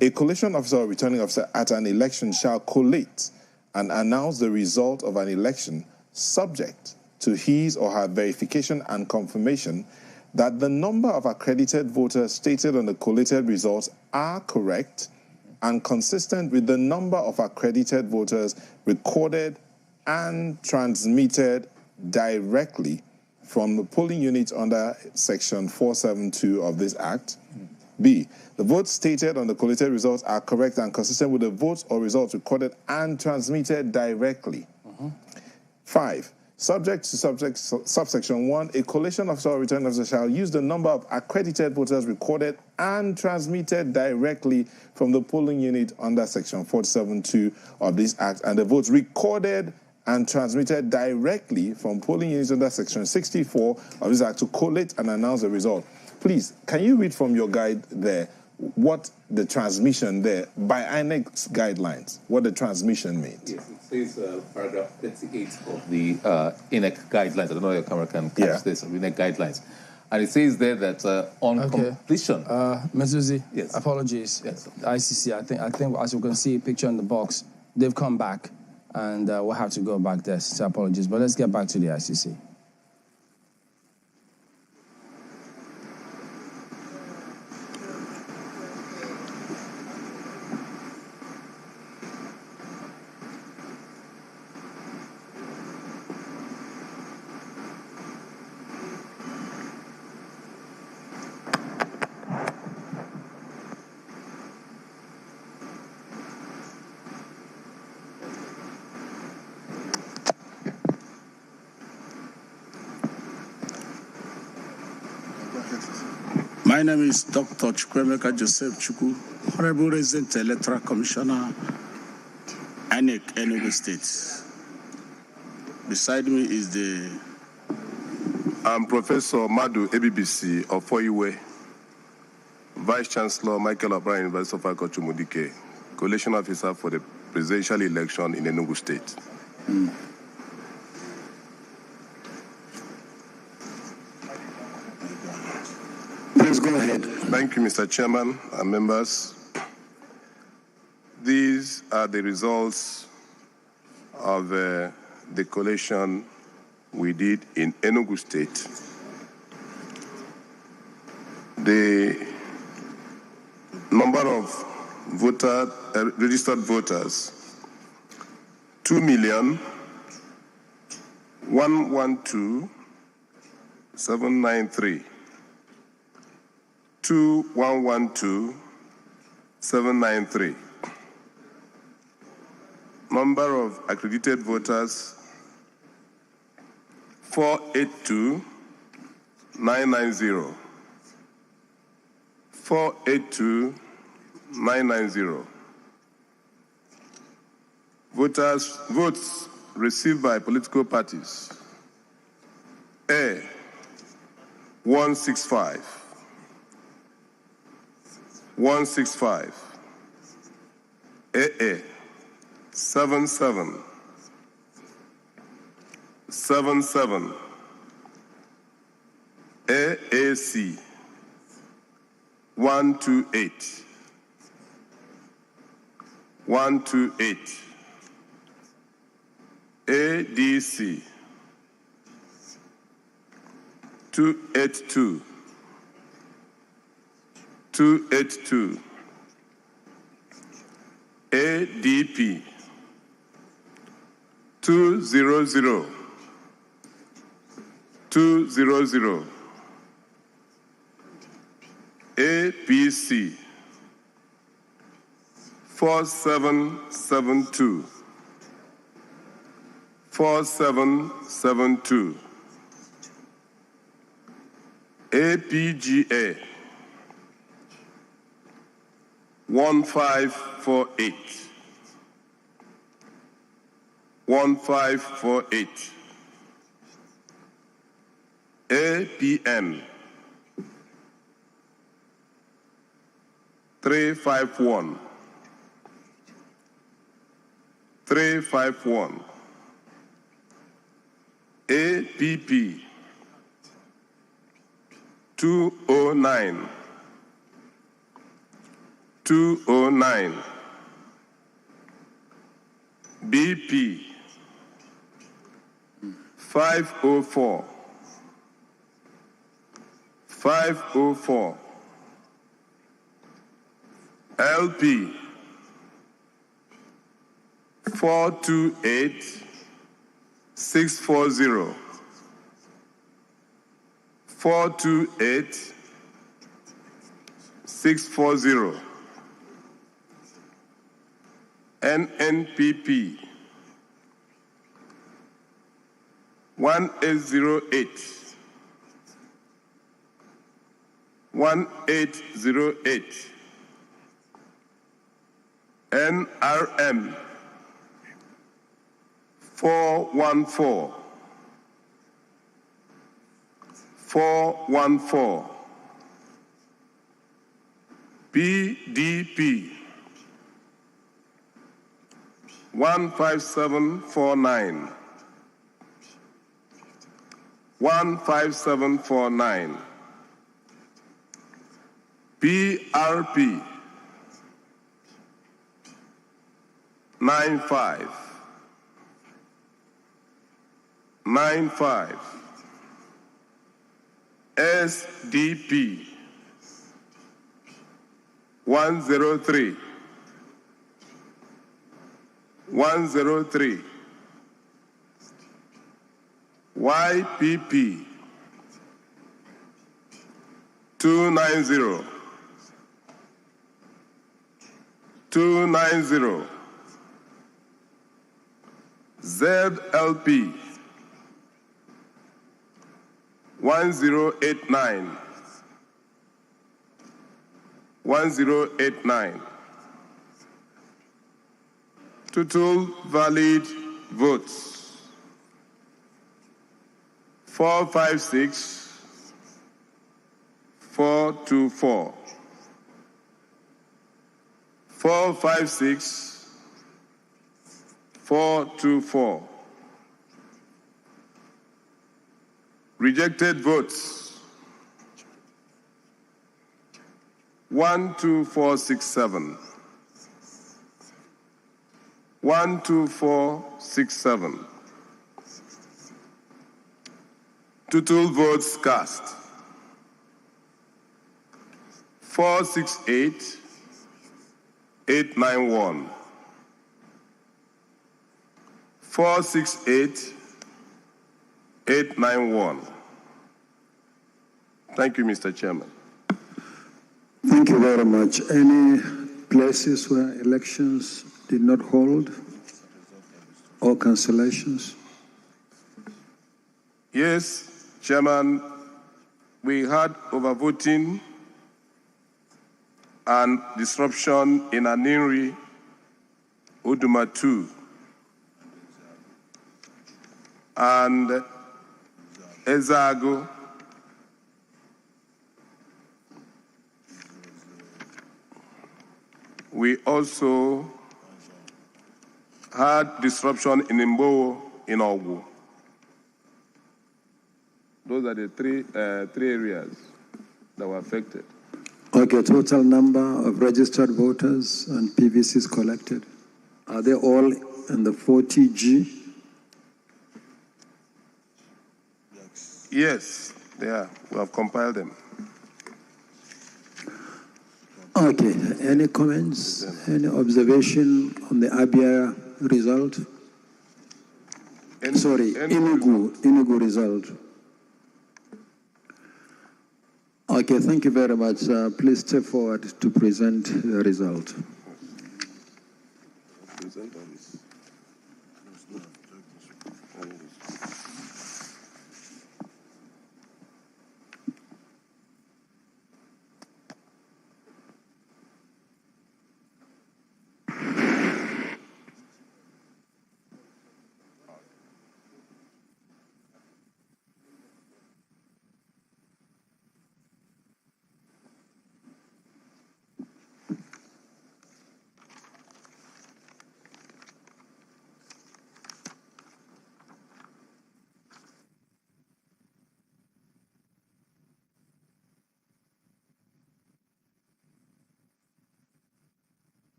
A collation officer or returning officer at an election shall collate and announce the result of an election subject to his or her verification and confirmation that the number of accredited voters stated on the collated results are correct and consistent with the number of accredited voters recorded and transmitted directly from the polling units under Section 472 of this Act. B, the votes stated on the collated results are correct and consistent with the votes or results recorded and transmitted directly. 5, subject to subsection 1, a collation officer or returning officer shall use the number of accredited voters recorded and transmitted directly from the polling unit under Section 472 of this Act, and the votes recorded and transmitted directly from polling units under Section 64 of this Act to collate and announce the result. Please, can you read from your guide there what the transmission there, by INEC's guidelines, what the transmission means? Yes, it says paragraph 38 of the INEC guidelines. I don't know if your camera can catch this, INEC guidelines. And it says there that on completion... Mezuzi, yes, apologies. Yes. The ICC, I think as you can see a picture in the box, they've come back. And we'll have to go back there, so apologies. But let's get back to the ICC. My name is Dr. Chukwemeka Joseph Chukwu, Honorable Resident Electoral Commissioner, INEC, Enugu State. Beside me is I'm Professor Madu Ebibisi of Foiwe, Vice Chancellor Michael O'Brien, University of Agriculture Mudike, Coalition Officer for the presidential election in Enugu State. Please go ahead. Thank you, Mr. Chairman and members. These are the results of the collation we did in Enugu State. The number of registered voters, 2,112,793. 2,112,793. Number of accredited voters, 482,990. 482,990. Votes received by political parties, A, 165. 165. AA 77. 77. AAC 128. 128. ADC 282. 282. ADP 200. 200. APC 4772. 4772. APGA 1548. 1548. APM 351. 351. APP 209. 209. BP 504. 504. LP 428 640. 428 640. NNPP 1808. 1808. NRM 414. 414. BDP 15749. 15749. PRP 95. 95. SDP 103. 103. YPP 290. 290. ZLP 1089. 1089. Total valid votes 456 424. 456 424. Rejected votes 12467. 12467. Total votes cast 468 891. 468 891. Thank you, Mr. Chairman. Thank you very much. Any places where elections did not hold or cancellations? Yes, Chairman, we had overvoting and disruption in Aninri, Uduma 2, and Ezago. We also had disruption in Imbo in Ogu. Those are the three areas that were affected. Okay, total number of registered voters and PVCs collected. Are they all in the 40G? Yes, they are. We have compiled them. Okay, any comments, any observation on the Abia result? Enugu result. Okay, thank you very much. Please step forward to present the result.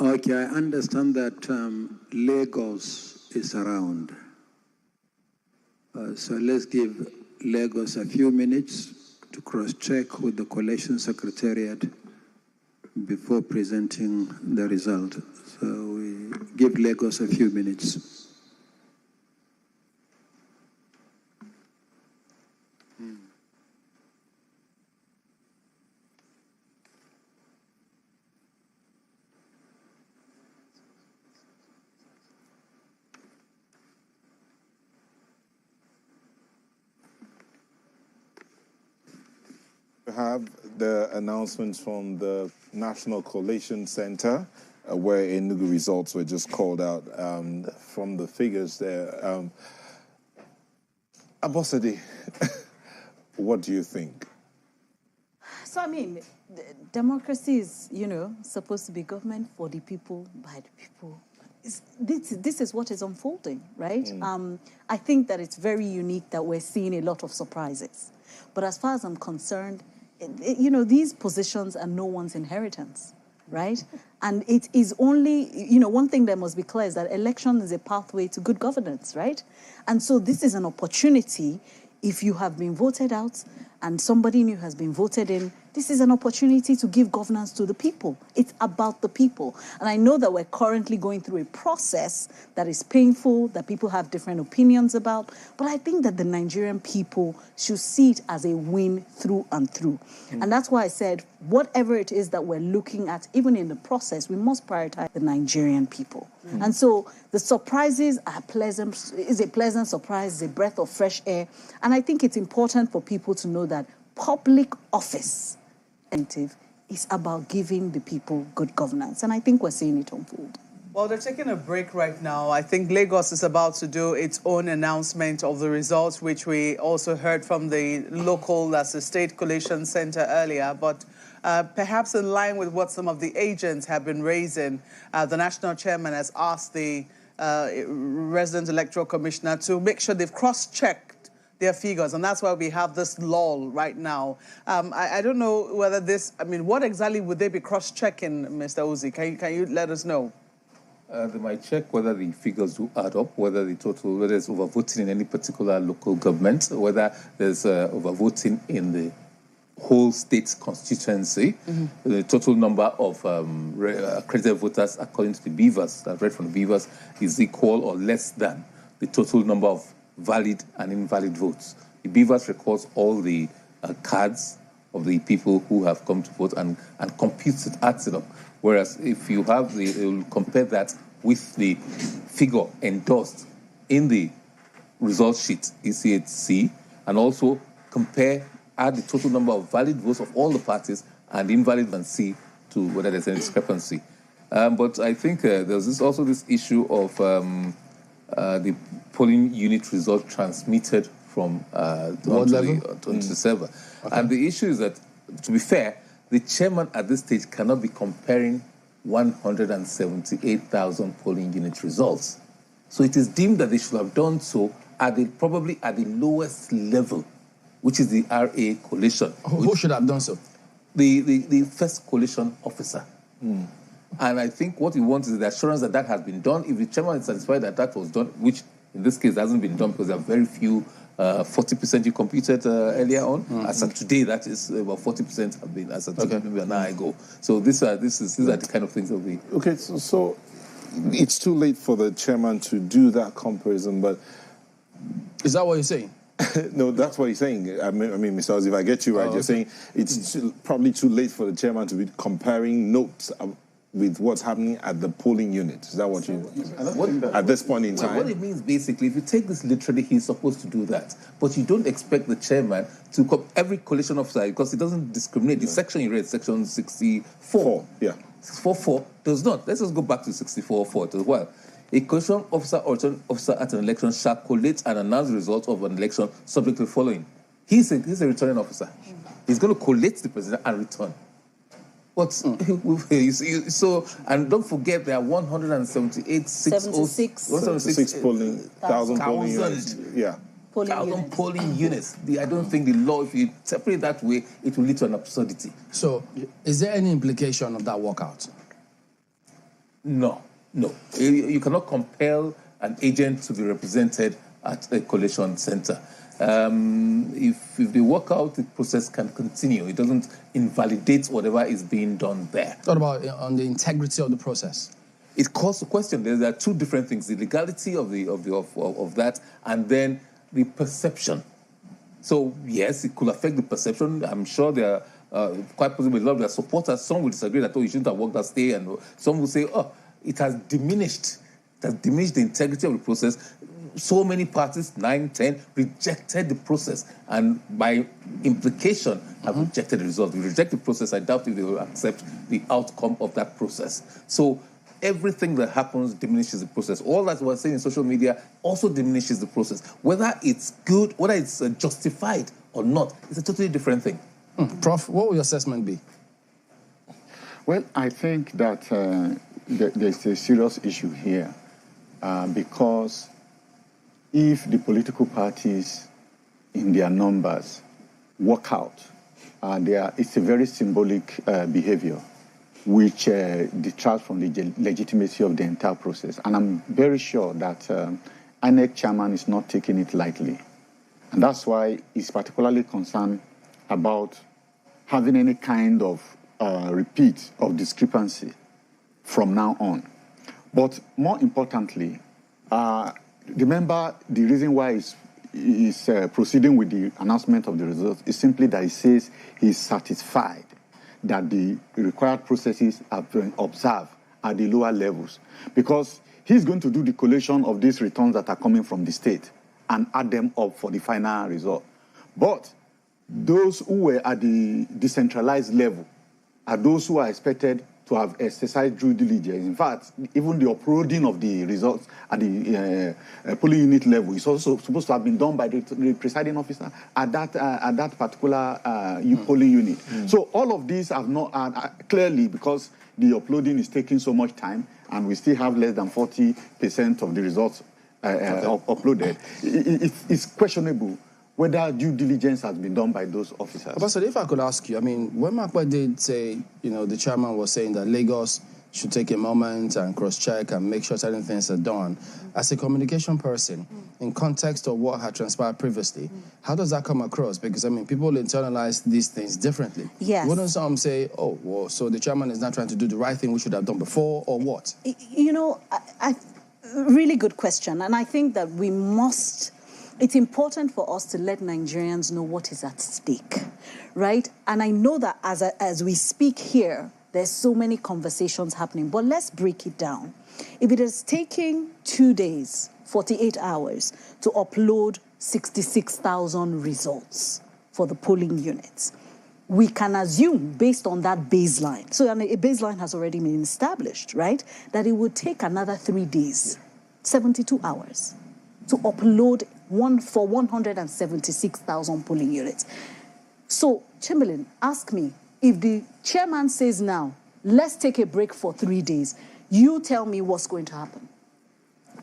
Okay, I understand that Lagos is around. So let's give Lagos a few minutes to cross-check with the Collation Secretariat before presenting the result. So we give Lagos a few minutes. We have the announcements from the National Collation Center, where Enugu results were just called out from the figures there. Abosede, what do you think? So, I mean, democracy is, supposed to be government for the people, by the people. This is what is unfolding, right? I think that it's very unique that we're seeing a lot of surprises. But as far as I'm concerned, these positions are no one's inheritance, right? And it is only, one thing that must be clear is that election is a pathway to good governance, right? And so this is an opportunity. If you have been voted out and somebody new has been voted in, this is an opportunity to give governance to the people. It's about the people. And I know that we're currently going through a process that is painful, that people have different opinions about, but I think that the Nigerian people should see it as a win through and through. And that's why I said, whatever it is that we're looking at, even in the process, we must prioritize the Nigerian people. And so the surprises are pleasant, is a pleasant surprise, is a breath of fresh air. And I think it's important for people to know that public office is about giving the people good governance. And I think we're seeing it unfold. Well, they're taking a break right now. I think Lagos is about to do its own announcement of the results, which we also heard from the local, that's the State Collation Center earlier. But perhaps in line with what some of the agents have been raising, the national chairman has asked the resident electoral commissioner to make sure they've cross-checked their figures, and that's why we have this lull right now. I don't know whether this, what exactly would they be cross-checking, Mr. Uzi? Can you let us know? They might check whether the figures do add up, whether there's overvoting in any particular local government, whether there's overvoting in the whole state constituency, the total number of accredited voters according to the beavers, I've read from the beavers, is equal or less than the total number of valid and invalid votes. The beavers records all the cards of the people who have come to vote and computes it, adds it up. Whereas if you have compare that with the figure endorsed in the result sheet, ECHC, and also add the total number of valid votes of all the parties and invalid and see to whether there's any discrepancy. But I think there's also this issue of the polling unit result transmitted from onto the server. Okay. And the issue is that, to be fair, the chairman at this stage cannot be comparing 178,000 polling unit results. So it is deemed that they should have done so probably at the lowest level, which is the RA coalition. Who should have done so? The first coalition officer. And I think what we want is the assurance that that has been done. If the chairman is satisfied that that was done, which in this case hasn't been done because there are very few, 40% you computed earlier on. As of today, that is about 40% have been as of maybe an hour ago. So these are the kind of things that we... Okay, so it's too late for the chairman to do that comparison, but... Is that what you're saying? No, that's what he's saying. I mean, Mr. Oz, if I get you right, you're saying it's probably too late for the chairman to be comparing notes with what's happening at the polling unit. Is that what you... at this point in time? What it means, basically, if you take this literally, he's supposed to do that. But you don't expect the chairman to... every coalition officer, because it doesn't discriminate. The section you read, section 64. Yeah. 64.4 does not. Let's just go back to 64.4 as well. A coalition officer or return officer at an election shall collate and announce the result of an election subject to the following. He's a returning officer. He's going to collate the president and return. But so, and don't forget there are 176 polling, 1,000 polling units. Yeah. 1,000 polling units. I don't think the law, if you separate that way, it will lead to an absurdity. So, is there any implication of that walkout? No. You cannot compel an agent to be represented at a collation center. If they work out, the process can continue. It doesn't invalidate whatever is being done there. What about on the integrity of the process? It calls to question. There are two different things: the legality of that, and then the perception. So yes, it could affect the perception. I'm sure there are quite possibly a lot of their supporters. Some will disagree that you shouldn't have worked that day, and some will say, it has diminished. It has diminished the integrity of the process. So many parties, 9, 10, rejected the process, and by implication have rejected the result. If we reject the process, I doubt if they will accept the outcome of that process. So everything that happens diminishes the process. All that we're saying in social media also diminishes the process. Whether it's good, whether it's justified or not, it's a totally different thing. Prof, what will your assessment be? Well, I think that there's a serious issue here because if the political parties in their numbers work out, it's a very symbolic behavior which detracts from the legitimacy of the entire process. And I'm very sure that INEC chairman is not taking it lightly. And that's why he's particularly concerned about having any kind of repeat of discrepancy from now on. But more importantly, remember the reason why he's proceeding with the announcement of the results is simply that he says he's satisfied that the required processes have been observed at the lower levels, because he's going to do the collation of these returns that are coming from the state and add them up for the final result. But those who were at the decentralized level are those who are expected to have exercised due diligence. In fact, even the uploading of the results at the polling unit level is also supposed to have been done by the presiding officer at that particular polling unit. So all of these have not clearly, because the uploading is taking so much time, and we still have less than 40% of the results uploaded. It's questionable whether due diligence has been done by those officers. Professor, if I could ask you, I mean, when Makwa did say, the chairman was saying that Lagos should take a moment and cross-check and make sure certain things are done, as a communication person, in context of what had transpired previously, how does that come across? Because, people internalize these things differently. Yes. Wouldn't some say, so the chairman is not trying to do the right thing we should have done before, or what? Really good question. And I think that it's important for us to let Nigerians know what is at stake, right? And I know that as we speak here, there's so many conversations happening, but let's break it down. If it is taking 2 days, 48 hours, to upload 66,000 results for the polling units, we can assume, based on that baseline, so a baseline has already been established, right, that it would take another 3 days, 72 hours, to upload for 176,000 polling units. So, Chamberlain, ask me, if the chairman says now, let's take a break for 3 days, you tell me what's going to happen.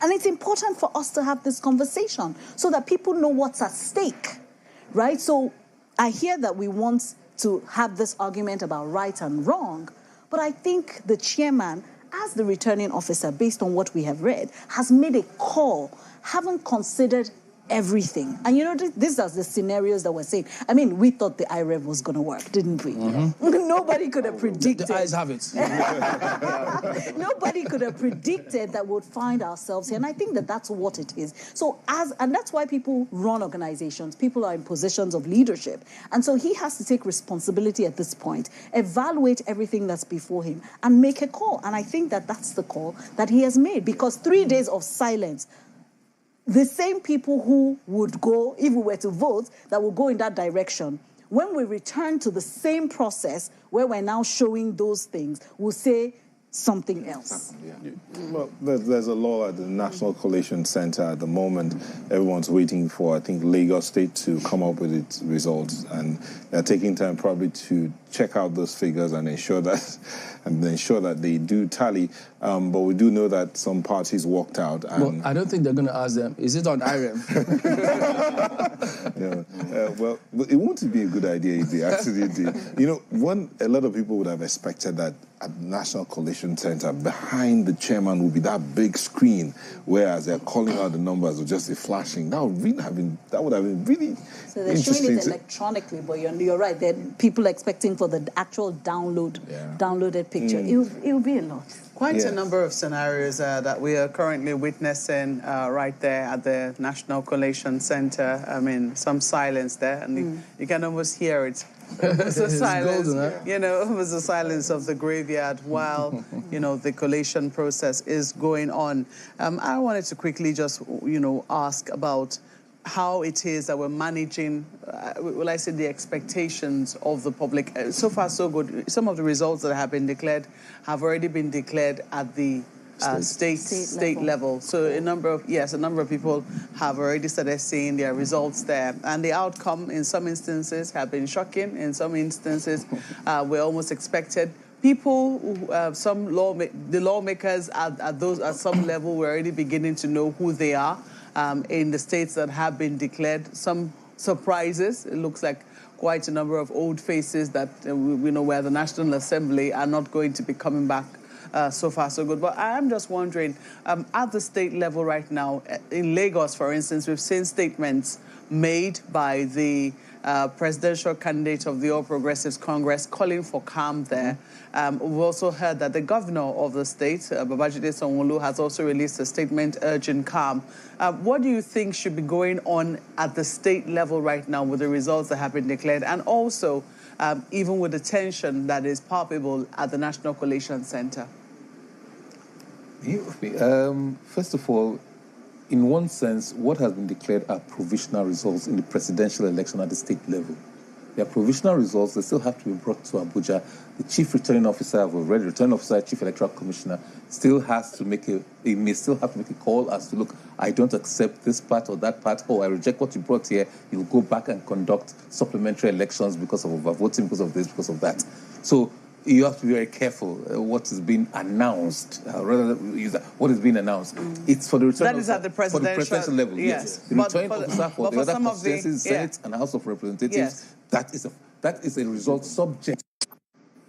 And it's important for us to have this conversation so that people know what's at stake, right? So I hear that we want to have this argument about right and wrong, but I think the chairman, as the returning officer, based on what we have read, has made a call, haven't considered everything. And these are the scenarios that we're saying. We thought the IREV was going to work, didn't we? Nobody could have predicted. The eyes have it. Nobody could have predicted that we'd find ourselves here. And I think that that's what it is. So and that's why people run organizations. People are in positions of leadership. And so he has to take responsibility at this point, evaluate everything that's before him, and make a call. And I think that that's the call that he has made, because 3 days of silence, the same people who would go, if we were to vote, that will go in that direction, when we return to the same process where we're now showing those things, we'll say something else. Well, there's a law at the National Collation Center at the moment. Everyone's waiting for, I think, Lagos State to come up with its results, and they're taking time probably to check out those figures and ensure that they do tally. But we do know that some parties walked out. And well, I don't think they're going to ask them, is it on IREM? Well, it wouldn't be a good idea if they actually did. You know, a lot of people would have expected that at the National Coalition Center, behind the chairman would be that big screen, whereas they're calling out the numbers or just a flashing. That would have been really so they're showing it electronically, but you're right. There are people expecting for the actual downloaded picture. It will be a lot. Quite a number of scenarios that we are currently witnessing right there at the National Collation Center. I mean, some silence there, and you can almost hear it. It was a silence, golden, huh? You know, it was the silence of the graveyard while, you know, the collation process is going on. I wanted to quickly just, you know, ask about how it is that we're managing, will I say, the expectations of the public. So far, so good. Some of the results that have been declared have already been declared at the state level. So a number of people have already started seeing their results there. And the outcome in some instances have been shocking. In some instances, were almost expected. People, the lawmakers at some level were already beginning to know who they are in the states that have been declared. Some surprises. It looks like quite a number of old faces that we know where the National Assembly are not going to be coming back. So far, so good. But I am just wondering, at the state level right now, in Lagos, for instance, we've seen statements made by the presidential candidate of the All Progressives Congress calling for calm there. We've also heard that the governor of the state, Babajide Sanwo-Olu, has also released a statement urging calm. What do you think should be going on at the state level right now with the results that have been declared, and also even with the tension that is palpable at the National Collation Center? First of all, in one sense, what has been declared are provisional results in the presidential election at the state level. They are provisional results. They still have to be brought to Abuja. The chief returning officer, chief electoral commissioner, still has to make may still have to make a call as to, look, I don't accept this part or that part. Oh, I reject what you brought here. You'll go back and conduct supplementary elections because of overvoting, because of this, because of that. So you have to be very careful what is being announced. Rather than use that, what is being announced. It's for the return. That is at the presidential level. Yes. The returning officer for the other constituencies, Senate and House of Representatives. Yes. That is a result subject.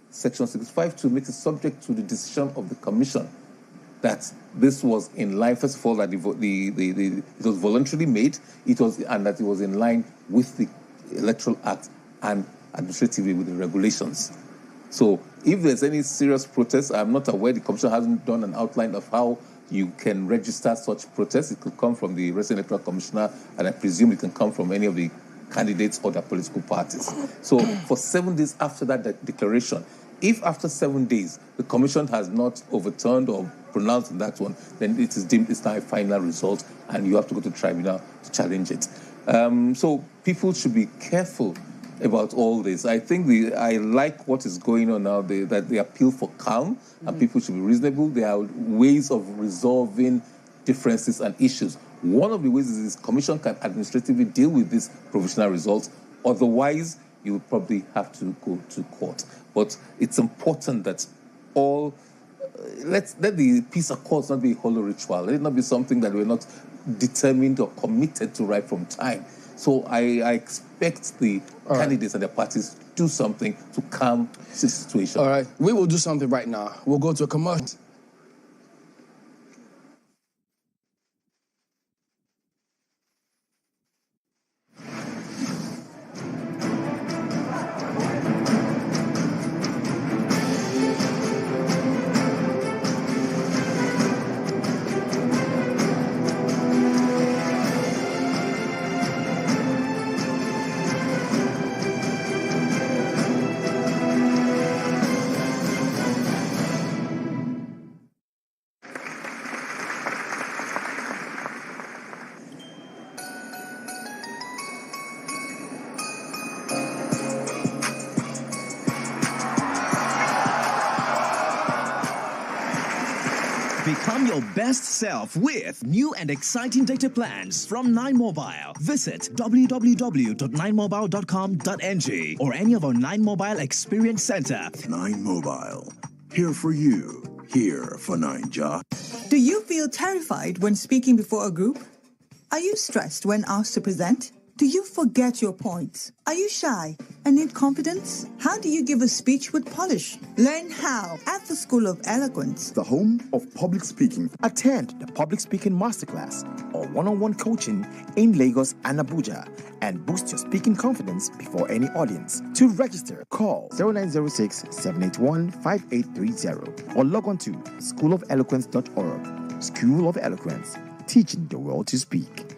Section 65(2) makes it subject to the decision of the Commission that this was in line. First of all, that it was voluntarily made. And that it was in line with the Electoral Act and administratively with the regulations. So if there's any serious protest, I'm not aware, the Commission hasn't done an outline of how you can register such protests. It could come from the Resident Electoral Commissioner, and I presume it can come from any of the candidates or their political parties. So for 7 days after that declaration, if after 7 days the Commission has not overturned or pronounced on that one, then it is deemed it's now a final result, and you have to go to tribunal to challenge it. So people should be careful about all this. I think I like what is going on now, that they appeal for calm, and people should be reasonable. There are ways of resolving differences and issues. One of the ways is this Commission can administratively deal with these provisional results. Otherwise, you will probably have to go to court. But it's important that let the peace accords not be a hollow ritual. Let it not be something that we're not determined or committed to right from time. So I expect the candidates and their parties to do something to calm the situation. All right, we will do something right now. We'll go to a commercial. your best self with new and exciting data plans from 9mobile. Visit www.9mobile.com.ng or any of our 9mobile Experience Center. 9mobile. Here for you. Here for Naija. Do you feel terrified when speaking before a group? Are you stressed when asked to present? Do you forget your points? Are you shy and need confidence? How do you give a speech with polish? Learn how at the School of Eloquence, the home of public speaking. Attend the public speaking masterclass or one-on-one coaching in Lagos and Abuja and boost your speaking confidence before any audience. To register, call 0906-781-5830 or log on to schoolofeloquence.org. School of Eloquence, teaching the world to speak.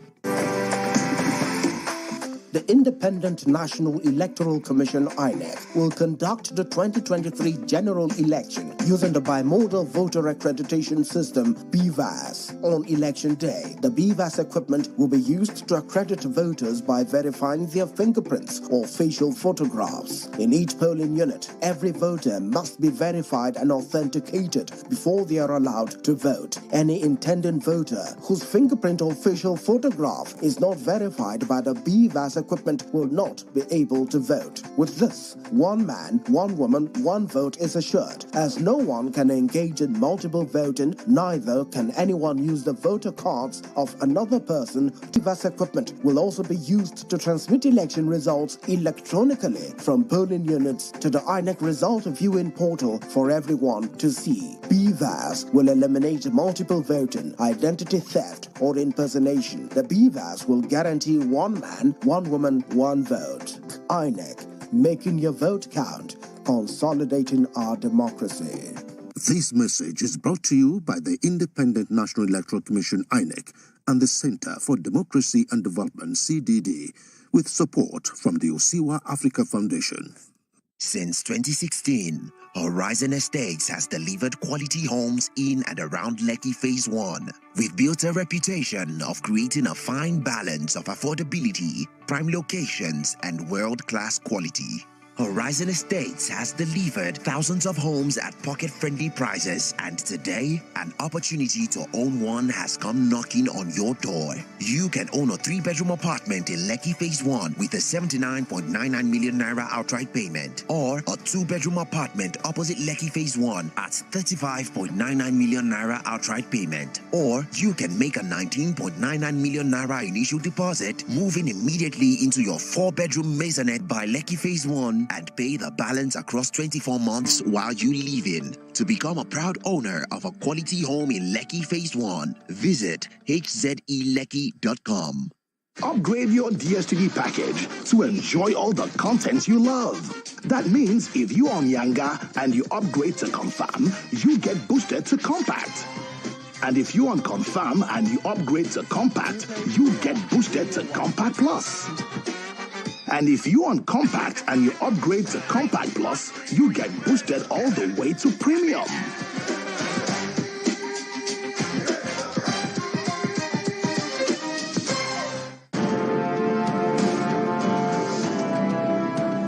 The Independent National Electoral Commission, INEC, will conduct the 2023 general election using the bimodal voter accreditation system, BVAS. On election day, the BVAS equipment will be used to accredit voters by verifying their fingerprints or facial photographs. In each polling unit, every voter must be verified and authenticated before they are allowed to vote. Any intending voter whose fingerprint or facial photograph is not verified by the BVAS equipment will not be able to vote. With this, one man, one woman, one vote is assured. As no one can engage in multiple voting, neither can anyone use the voter cards of another person. BVAS equipment will also be used to transmit election results electronically from polling units to the INEC result viewing portal for everyone to see. BVAS will eliminate multiple voting, identity theft, or impersonation. The BVAS will guarantee one man, one woman, one vote. INEC, making your vote count, consolidating our democracy. This message is brought to you by the Independent National Electoral Commission, INEC, and the Center for Democracy and Development, CDD, with support from the Osiwa Africa Foundation. Since 2016, Horizon Estates has delivered quality homes in and around Lekki Phase 1. We've built a reputation of creating a fine balance of affordability, prime locations, and world-class quality. Horizon Estates has delivered thousands of homes at pocket-friendly prices, and today, an opportunity to own one has come knocking on your door. You can own a 3-bedroom apartment in Lekki Phase 1 with a 79.99 million naira outright payment, or a 2-bedroom apartment opposite Lekki Phase 1 at 35.99 million naira outright payment, or you can make a 19.99 million naira initial deposit, moving immediately into your 4-bedroom maisonette by Lekki Phase 1 and pay the balance across 24 months while you live in. To become a proud owner of a quality home in Lekki Phase 1, visit hzelekki.com. Upgrade your DSTV package to enjoy all the content you love. That means if you're on Yanga and you upgrade to Confirm, you get boosted to Compact. And if you're on Confirm and you upgrade to Compact, you get boosted to Compact Plus. And if you're on Compact and you upgrade to Compact Plus, you get boosted all the way to Premium.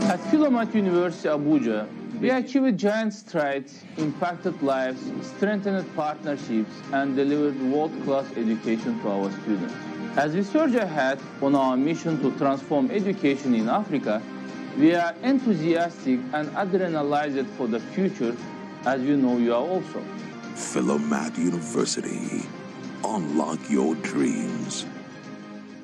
At Philomath University, Abuja, we achieved giant strides, impacted lives, strengthened partnerships, and delivered world-class education to our students. As we surge ahead on our mission to transform education in Africa, we are enthusiastic and adrenalized for the future, as you know you are also. Philomath University. Unlock your dreams.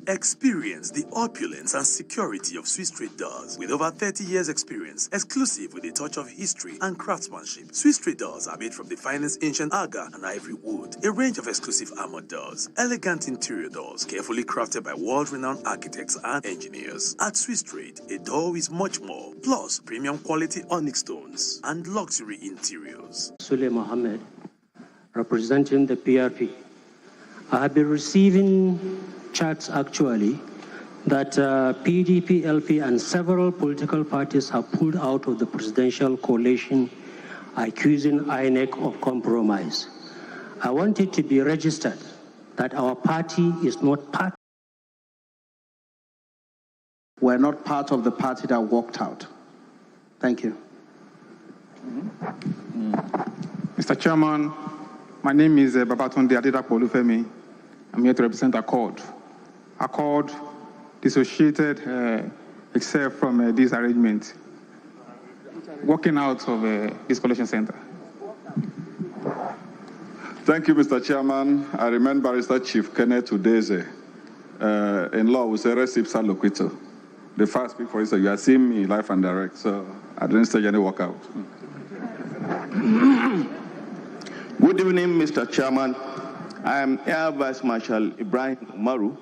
Experience the opulence and security of Swiss Traders. With over 30 years experience, exclusive with a touch of history and craftsmanship, Swiss Traders are made from the finest ancient aga and ivory wood. A range of exclusive armored doors, elegant interior doors, carefully crafted by world-renowned architects and engineers. At Swiss Trade, a door is much more, plus premium quality onyx stones and luxury interiors. Sule Mohammed, representing the PRP. I have been receiving chats actually that PDP, LP, and several political parties have pulled out of the presidential coalition, accusing INEC of compromise. I want it to be registered that our party is not part. We're not part of the party that walked out. Thank you. Mr. Chairman, My name is Babatunde Adedapo Olufemi. I'm here to represent Accord. Accord dissociated itself from this arrangement, working out of this collection center. Thank you, Mr. Chairman. I remain Barrister Chief Kenneth Udeze. In law, we say res ipsa loquitur. The first speak for you, so you are seeing me live and direct, so I didn't stage any walkout. Good evening, Mr. Chairman. I am Air Vice Marshal Ibrahim Umaru,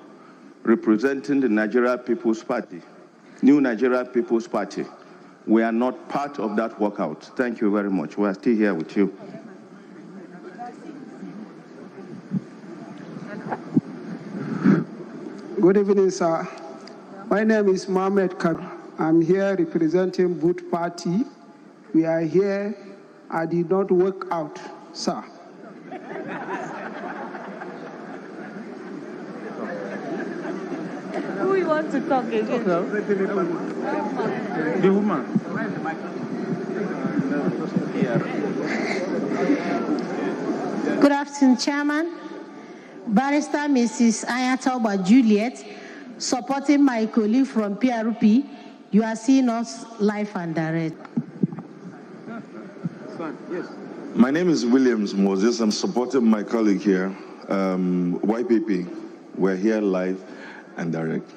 representing the Nigeria People's Party, New Nigeria People's Party. We are not part of that walkout. Thank you very much. We are still here with you. Good evening, sir. My name is Mohamed Kabir. I'm here representing Boot Party. We are here. I did not work out, sir. Who you want to talk again? The woman. Good afternoon, Chairman. Barrister Mrs. Ayatoba Juliet, supporting my colleague from PRP. You are seeing us live and direct. My name is Williams Moses. I'm supporting my colleague here, YPP. We're here live and direct.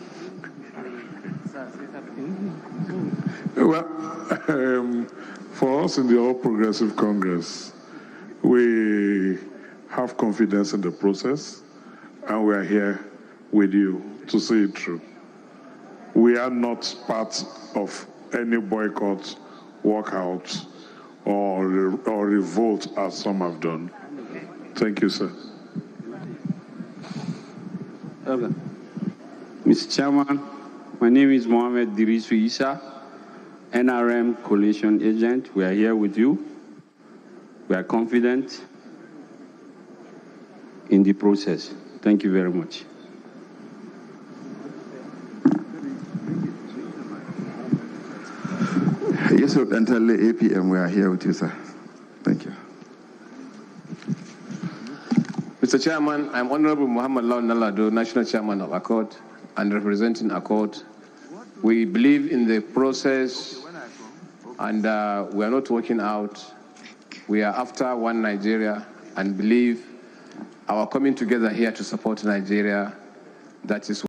Well, for us in the All Progressive Congress, we have confidence in the process, and we are here with you to see it through. We are not part of any boycott, walkout, or revolt, as some have done. Thank you, sir. Okay. Mr. Chairman, my name is Mohamed Dirisu Isa, NRM Coalition Agent. We are here with you. We are confident in the process. Thank you very much. Yes, sir. Until the APM, we are here with you, sir. Thank you. Mr. Chairman, I'm Honorable Muhammad Lawan Nalado, National Chairman of Accord and representing Accord. We believe in the process and we are not working out. We are after one Nigeria and believe our coming together here to support Nigeria, that is